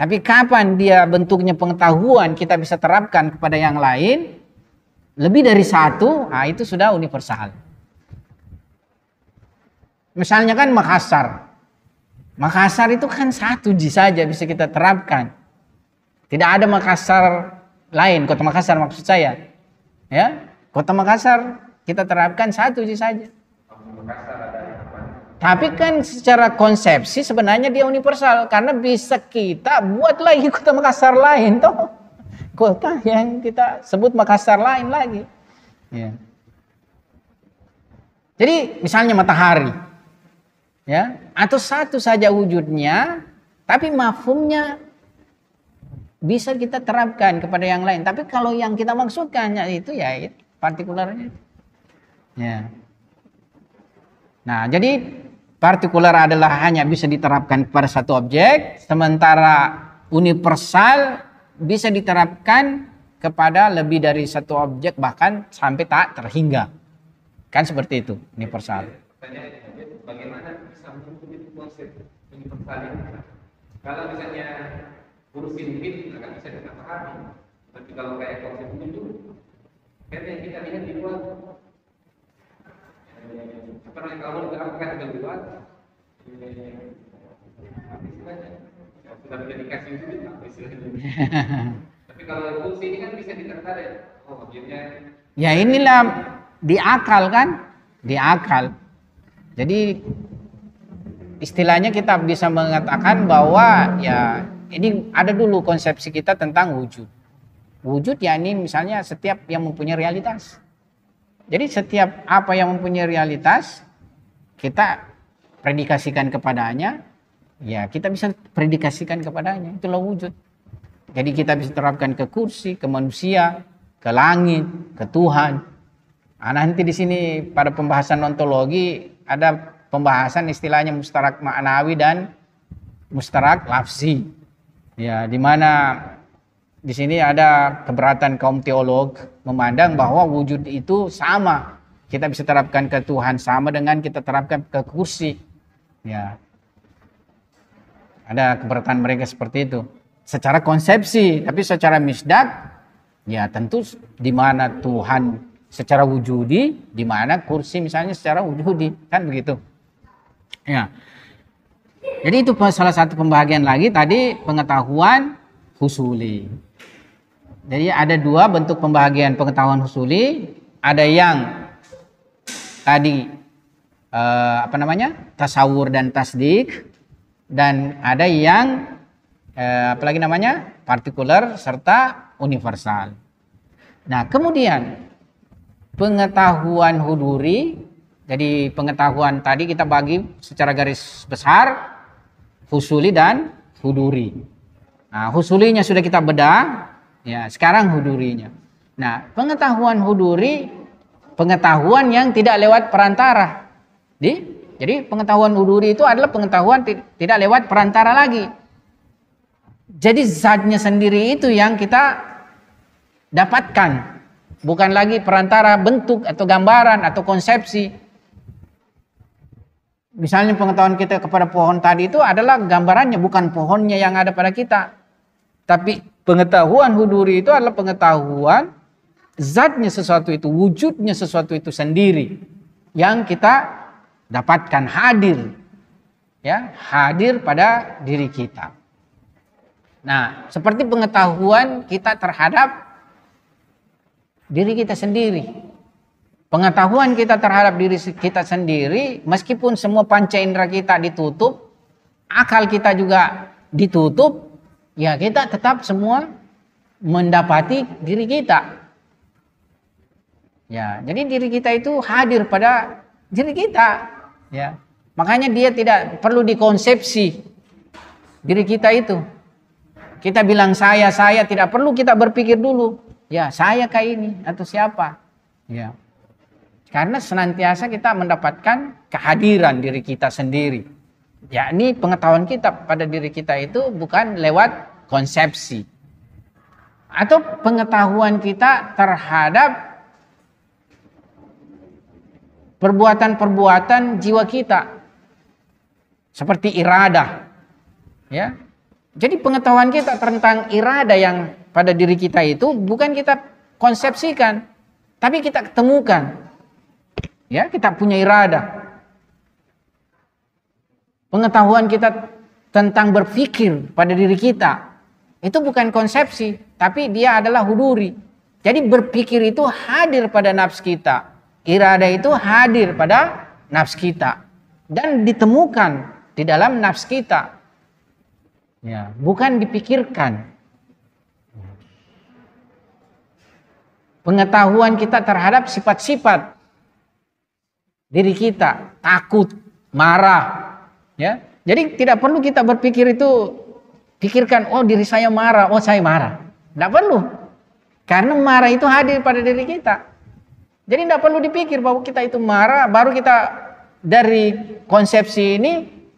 Tapi kapan dia bentuknya pengetahuan kita bisa terapkan kepada yang lain, lebih dari satu, nah itu sudah universal. Misalnya kan Makassar. Makassar itu kan satu Ji saja bisa kita terapkan. Tidak ada Makassar lain, kota Makassar maksud saya. Ya, kota Makassar kita terapkan satu Ji saja. Tapi kan secara konsepsi sebenarnya dia universal karena bisa kita buat lagi kota Makassar lain toh. Kota yang kita sebut Makassar lain lagi. Ya. Jadi misalnya matahari. Ya, atau satu saja wujudnya tapi mafhumnya bisa kita terapkan kepada yang lain. Tapi kalau yang kita maksudkan itu ya partikularnya. Ya. Nah, jadi partikular adalah hanya bisa diterapkan pada satu objek, sementara universal bisa diterapkan kepada lebih dari satu objek bahkan sampai tak terhingga. Kan seperti itu universal. Pertanyaannya, bagaimana bisa mengikuti konsep universal ini? Kalau misalnya kursi mungkin agak bisa kita pahami, tapi kalau kayak konsep wujud, kan yang kita lihat di luar. Pernah kamu diterapkan di luar, sudah bisa dikasih duit apa istilahnya. Tapi kalau kursi ini kan bisa diterapkan ya. Oh, akhirnya. Ya inilah diakal kan, diakal. Jadi istilahnya kita bisa mengatakan bahwa ya ini ada dulu konsepsi kita tentang wujud. Wujud ya ini misalnya setiap yang mempunyai realitas. Jadi setiap apa yang mempunyai realitas kita predikasikan kepadanya, ya kita bisa predikasikan kepadanya, itulah wujud. Jadi kita bisa terapkan ke kursi, ke manusia, ke langit, ke Tuhan. Nah, nanti di sini pada pembahasan ontologi ada pembahasan istilahnya mustarak ma'nawi dan mustarak lafzi. Ya, di mana di sini ada keberatan kaum teolog memandang bahwa wujud itu sama. Kita bisa terapkan ke Tuhan sama dengan kita terapkan ke kursi. Ya. Ada keberatan mereka seperti itu. Secara konsepsi, tapi secara misdak, ya tentu di mana Tuhan secara wujudi, di mana kursi misalnya secara wujudi, kan begitu. Ya. Jadi itu salah satu pembagian lagi tadi pengetahuan husuli. Jadi ada dua bentuk pembagian pengetahuan husuli, ada yang tadi tasawur dan tasdik, dan ada yang apalagi namanya partikular serta universal. Nah kemudian pengetahuan huduri, jadi pengetahuan tadi kita bagi secara garis besar husuli dan huduri. Nah husulinya sudah kita bedah. Ya, sekarang hudurinya. Nah, pengetahuan huduri, pengetahuan yang tidak lewat perantara. Jadi pengetahuan huduri itu adalah pengetahuan tidak lewat perantara lagi. Jadi zatnya sendiri itu yang kita dapatkan. Bukan lagi perantara bentuk atau gambaran atau konsepsi. Misalnya pengetahuan kita kepada pohon tadi itu adalah gambarannya, bukan pohonnya yang ada pada kita. Tapi pengetahuan huduri itu adalah pengetahuan zatnya sesuatu itu, wujudnya sesuatu itu sendiri yang kita dapatkan hadir, ya hadir pada diri kita. Nah, seperti pengetahuan kita terhadap diri kita sendiri, pengetahuan kita terhadap diri kita sendiri, meskipun semua panca indera kita ditutup, akal kita juga ditutup. Ya kita tetap semua mendapati diri kita. Ya, jadi diri kita itu hadir pada diri kita. Ya, makanya dia tidak perlu dikonsepsi diri kita itu. Kita bilang saya tidak perlu kita berpikir dulu. Ya saya kayak ini atau siapa. Ya, karena senantiasa kita mendapatkan kehadiran diri kita sendiri. Yakni pengetahuan kita pada diri kita itu bukan lewat konsepsi atau pengetahuan kita terhadap perbuatan-perbuatan jiwa kita seperti iradah, ya Jadi pengetahuan kita tentang irada yang pada diri kita itu bukan kita konsepsikan, tapi kita ketemukan. Ya, kita punya irada. Pengetahuan kita tentang berpikir pada diri kita itu bukan konsepsi, tapi dia adalah huduri. Jadi berpikir itu hadir pada nafs kita. Irada itu hadir pada nafs kita dan ditemukan di dalam nafs kita. Ya, bukan dipikirkan. Pengetahuan kita terhadap sifat-sifat diri kita, takut, marah, ya. Jadi tidak perlu kita berpikir itu, pikirkan, oh diri saya marah, oh saya marah. Tidak perlu. Karena marah itu hadir pada diri kita. Jadi tidak perlu dipikir bahwa kita itu marah, baru kita dari konsepsi ini,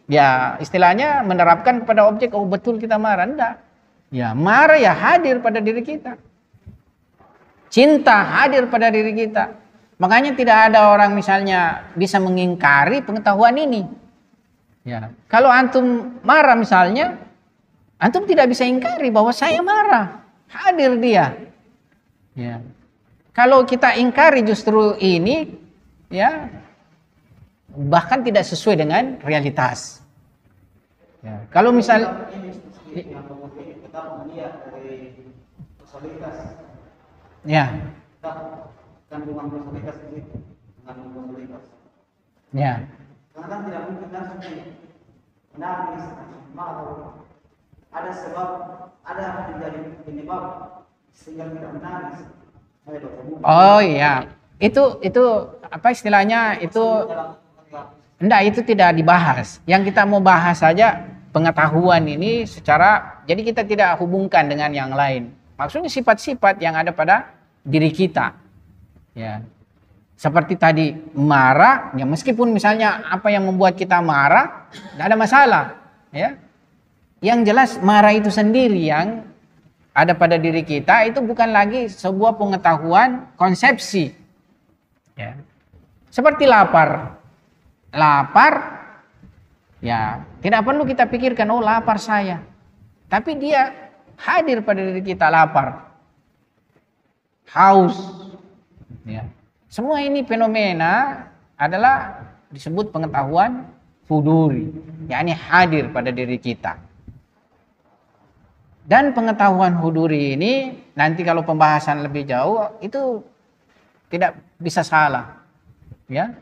ya istilahnya menerapkan kepada objek, oh betul kita marah. Tidak. Ya marah ya hadir pada diri kita. Cinta hadir pada diri kita. Makanya tidak ada orang misalnya bisa mengingkari pengetahuan ini. Ya, kalau antum marah misalnya, antum tidak bisa ingkari bahwa saya marah, hadir dia. Ya, kalau kita ingkari justru ini, ya bahkan tidak sesuai dengan realitas. Ya, kalau misal, kita melihat dari sosialitas. Ya. Kandungan sosialitas itu, kandungan sosialitas. Ya. Karena kan tidak mungkin langsung menangis, marah. Ada sebab, ada menjadi penyebab sehingga tidak menangis. Oh iya, itu apa istilahnya itu? Enggak, itu tidak dibahas. Yang kita mau bahas saja pengetahuan ini secara, jadi kita tidak hubungkan dengan yang lain. Maksudnya sifat-sifat yang ada pada diri kita. Ya. Seperti tadi marah, ya meskipun misalnya apa yang membuat kita marah, tidak ada masalah, ya. Yang jelas marah itu sendiri yang ada pada diri kita itu bukan lagi sebuah pengetahuan konsepsi. Ya. Seperti lapar. Lapar, ya tidak perlu kita pikirkan, oh lapar saya. Tapi dia hadir pada diri kita, lapar, haus. Ya. Semua ini fenomena adalah disebut pengetahuan huduri, yakni hadir pada diri kita. Dan pengetahuan huduri ini nanti kalau pembahasan lebih jauh itu tidak bisa salah. Ya.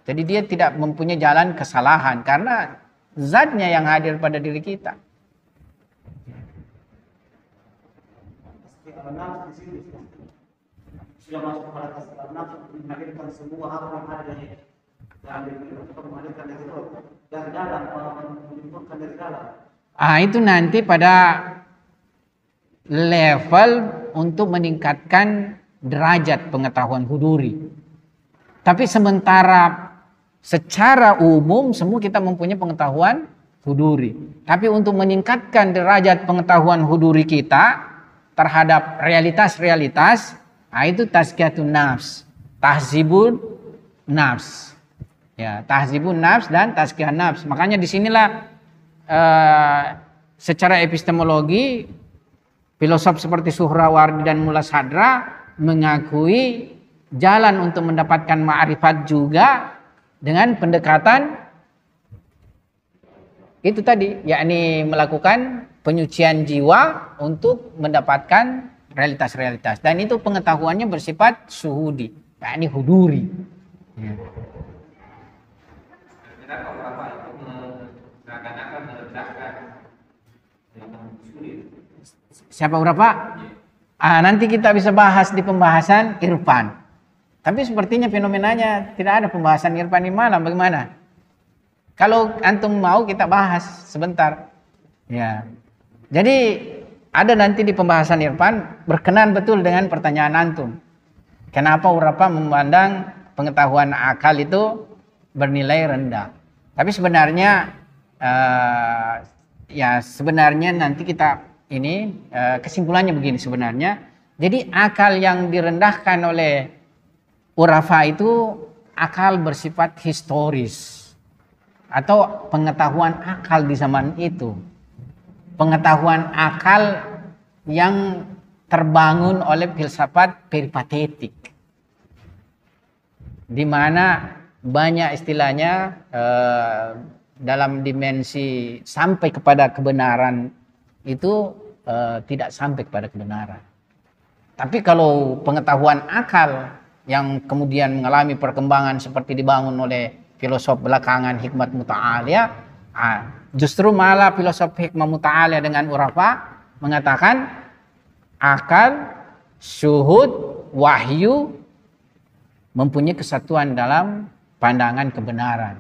Jadi dia tidak mempunyai jalan kesalahan karena zatnya yang hadir pada diri kita. Sudah masuk pada tasawuf nafsu mengakhirkan semua apa yang ada dari mengakhirkan dari itu dari dalam menyimpulkan dari dalam. Itu nanti pada level untuk meningkatkan derajat pengetahuan huduri. Tapi sementara secara umum semua kita mempunyai pengetahuan huduri. Tapi untuk meningkatkan derajat pengetahuan huduri kita terhadap realitas-realitas, itu tazkiyatun nafs, tahzibun nafs. Ya, tahzibun nafs dan tazkiyah nafs. Makanya disinilah secara epistemologi filosof seperti Suhrawardi dan Mullah Sadra mengakui jalan untuk mendapatkan ma'rifat juga dengan pendekatan itu tadi, yakni melakukan penyucian jiwa untuk mendapatkan realitas-realitas, dan itu pengetahuannya bersifat suhudi, yakni huduri. Ya. Kenapa ulama itu seakan-akan merendahkan sulit? Siapa berapa? Nanti kita bisa bahas di pembahasan irfan. Tapi sepertinya fenomenanya tidak ada pembahasan irfan di malam. Bagaimana? Kalau antum mau kita bahas sebentar. Ya. Jadi ada nanti di pembahasan irfan berkenan betul dengan pertanyaan antum. Kenapa Urapa memandang pengetahuan akal itu bernilai rendah? Tapi sebenarnya ya sebenarnya nanti kita ini kesimpulannya begini sebenarnya. Jadi akal yang direndahkan oleh Urafa itu akal bersifat historis atau pengetahuan akal di zaman itu. pengetahuan akal yang terbangun oleh filsafat peripatetik, di mana banyak istilahnya dalam dimensi sampai kepada kebenaran itu tidak sampai kepada kebenaran. Tapi kalau pengetahuan akal yang kemudian mengalami perkembangan seperti dibangun oleh filosof belakangan hikmat muta'aliyah, justru malah filosof hikmah muta'aliyah dengan urafa mengatakan akal, syuhud, wahyu mempunyai kesatuan dalam pandangan kebenaran,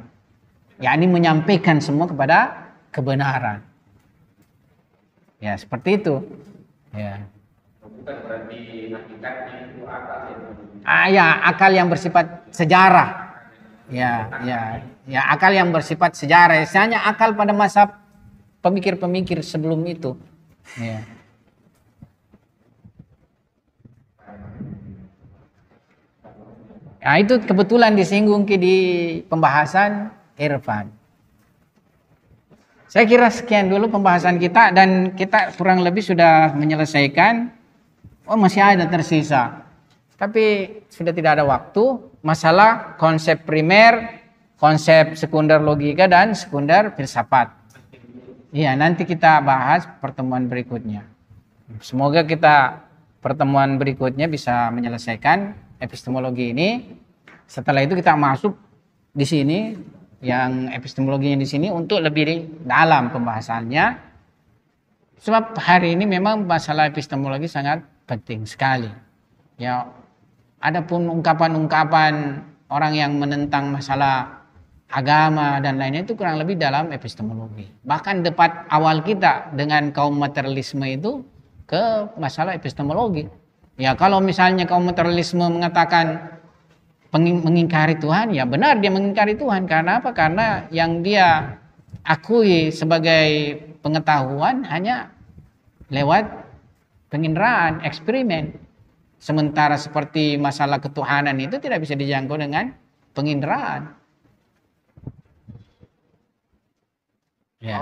yakni menyampaikan semua kepada kebenaran. Ya, seperti itu. Ya. Bukan berarti hakikatnya itu akal Ya, akal yang bersifat sejarah. Ya, akal yang bersifat sejarah. Misalnya akal pada masa pemikir-pemikir sebelum itu. Ya. Nah, itu kebetulan disinggung di pembahasan irfan. Saya kira sekian dulu pembahasan kita, dan kita kurang lebih sudah menyelesaikan. Masih ada tersisa, tapi sudah tidak ada waktu. Masalah konsep primer, konsep sekunder logika, dan sekunder filsafat. Iya, nanti kita bahas pertemuan berikutnya. Semoga kita pertemuan berikutnya bisa menyelesaikan epistemologi ini. Setelah itu kita masuk di sini, yang epistemologinya di sini untuk lebih dalam pembahasannya. Sebab hari ini memang masalah epistemologi sangat penting sekali. Ya, adapun ungkapan-ungkapan orang yang menentang masalah agama dan lainnya itu kurang lebih dalam epistemologi. Bahkan debat awal kita dengan kaum materialisme itu ke masalah epistemologi. Ya, kalau misalnya kaum materialisme mengatakan mengingkari Tuhan, ya benar dia mengingkari Tuhan. Karena apa? Karena yang dia akui sebagai pengetahuan hanya lewat penginderaan, eksperimen. Sementara seperti masalah ketuhanan itu tidak bisa dijangkau dengan penginderaan. Ya.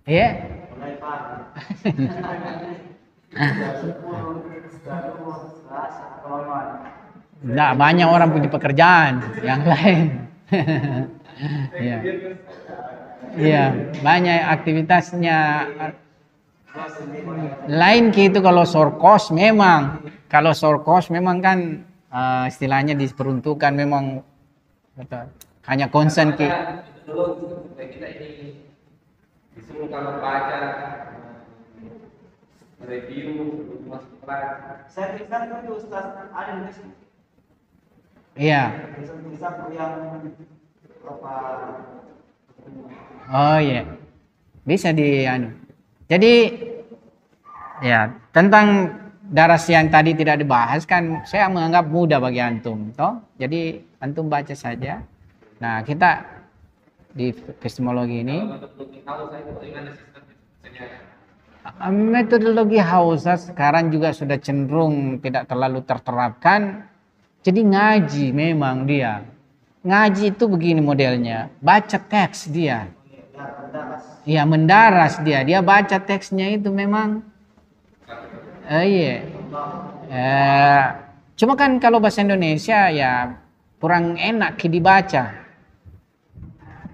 Iya. Nah, banyak orang punya pekerjaan yang lain. Iya. Iya, banyak aktivitasnya. Lain gitu kalau sorkos memang. Kalau sorkos memang kan istilahnya diperuntukkan memang hanya konsen ki. Kita ini disuruh kalau baca review masuk kelas. Saya pikir itu Ustaz ada di sini. Iya. Bisa yang apa? Oh iya, bisa Jadi ya tentang daras yang tadi tidak dibahas kan saya menganggap mudah bagi antum, toh. Jadi antum baca saja. Nah, kita di epistemologi ini metodologi Hausa sekarang juga sudah cenderung tidak terlalu terterapkan. Jadi ngaji memang dia. Ngaji itu begini modelnya, baca teks dia. Iya, mendaras dia. Dia baca teksnya itu memang iya. Cuma kan kalau bahasa Indonesia ya kurang enak dibaca.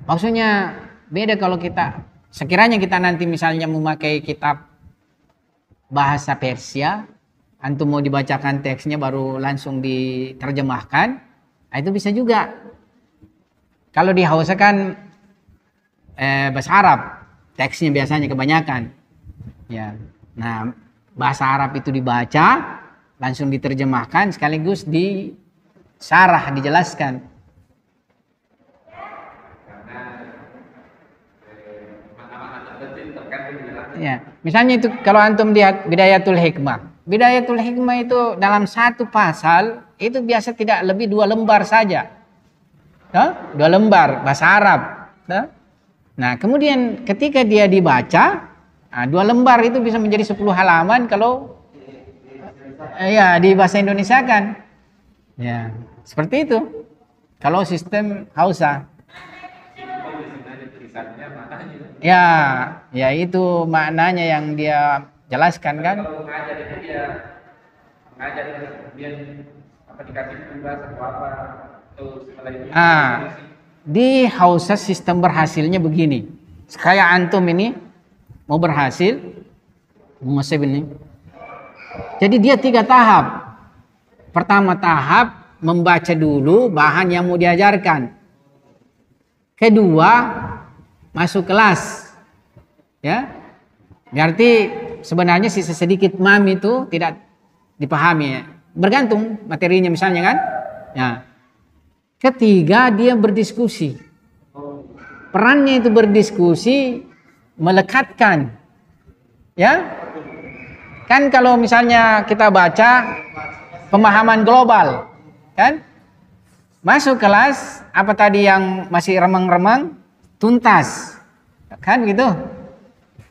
Maksudnya beda kalau kita sekiranya kita nanti misalnya memakai kitab bahasa Persia, antum mau dibacakan teksnya baru langsung diterjemahkan, itu bisa juga. Kalau di Hausa kan bahasa Arab, teksnya biasanya kebanyakan. Ya. Nah, bahasa Arab itu dibaca, langsung diterjemahkan sekaligus disarah, dijelaskan. Ya, misalnya itu kalau antum lihat Bidayatul Hikmah. Bidayatul Hikmah itu dalam satu pasal itu biasa tidak lebih 2 lembar saja. 2 lembar bahasa Arab. Nah, kemudian ketika dia dibaca, 2 lembar itu bisa menjadi 10 halaman kalau ya di bahasa Indonesia kan. Ya, seperti itu. Kalau sistem Hausa. tulisannya maknanya. Ya itu maknanya yang dia jelaskan kan. Kalau mengajar itu dia mengajar kemudian apa dikasih tugas atau apa terus setelah itu. Di Hausa sistem berhasilnya begini. Kayak antum ini mau berhasil, menguasai ini. Jadi dia 3 tahap. Pertama tahap membaca dulu bahan yang mau diajarkan. Kedua masuk kelas, ya. Berarti sebenarnya sisa sedikit itu tidak dipahami, ya. Bergantung materinya misalnya kan. Ya. Ketiga dia berdiskusi. Perannya itu berdiskusi, melekatkan, ya. Kan kalau misalnya kita baca pemahaman global, kan? Masuk kelas, apa tadi yang masih remang-remang, tuntas. Kan gitu.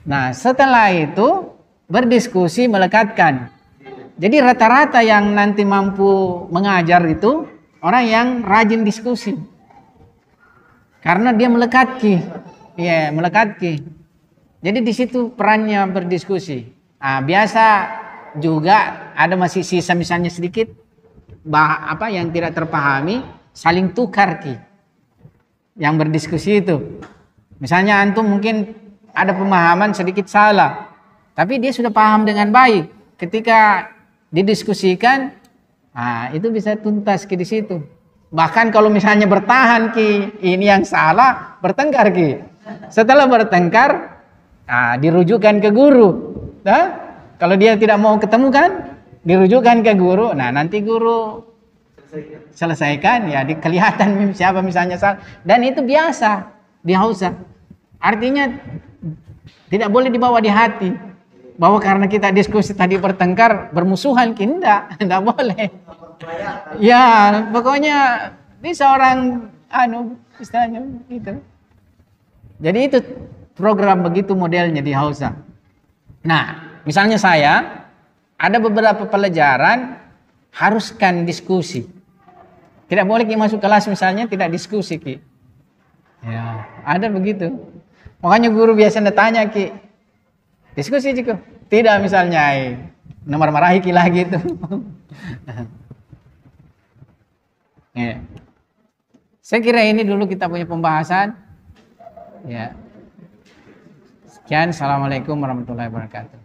Nah, setelah itu berdiskusi, melekatkan. Jadi rata-rata yang nanti mampu mengajar itu orang yang rajin diskusi. Karena dia melekatki. Iya, melekatki. Jadi di situ perannya berdiskusi. Nah, biasa juga ada masih sisa misalnya sedikit apa yang tidak terpahami, saling tukar ki. Yang berdiskusi itu. Misalnya antum mungkin ada pemahaman sedikit salah, tapi dia sudah paham dengan baik. Ketika didiskusikan, itu bisa tuntas ki di situ. Bahkan kalau misalnya bertahan ki, ini yang salah, bertengkar ki. Setelah bertengkar, dirujukan ke guru. Nah, kalau dia tidak mau ketemu kan, dirujukan ke guru. Nah, nanti guru selesaikan, ya kelihatan siapa misalnya salah. Dan itu biasa di Hausa. Artinya tidak boleh dibawa di hati. Bahwa karena kita diskusi tadi bertengkar, bermusuhan, tidak boleh. Ya, pokoknya bisa orang istilahnya gitu. Jadi itu program begitu modelnya di Hausa. Nah, misalnya saya ada beberapa pelajaran haruskan diskusi. Tidak boleh Ki masuk kelas misalnya tidak diskusi Ki. Ya, ada begitu. Makanya guru biasanya tanya Ki, diskusi Ciko. Tidak misalnya, nomor marahi Ki lagi itu. Ya. Saya kira ini dulu kita punya pembahasan. Ya. Sekian, assalamualaikum warahmatullahi wabarakatuh.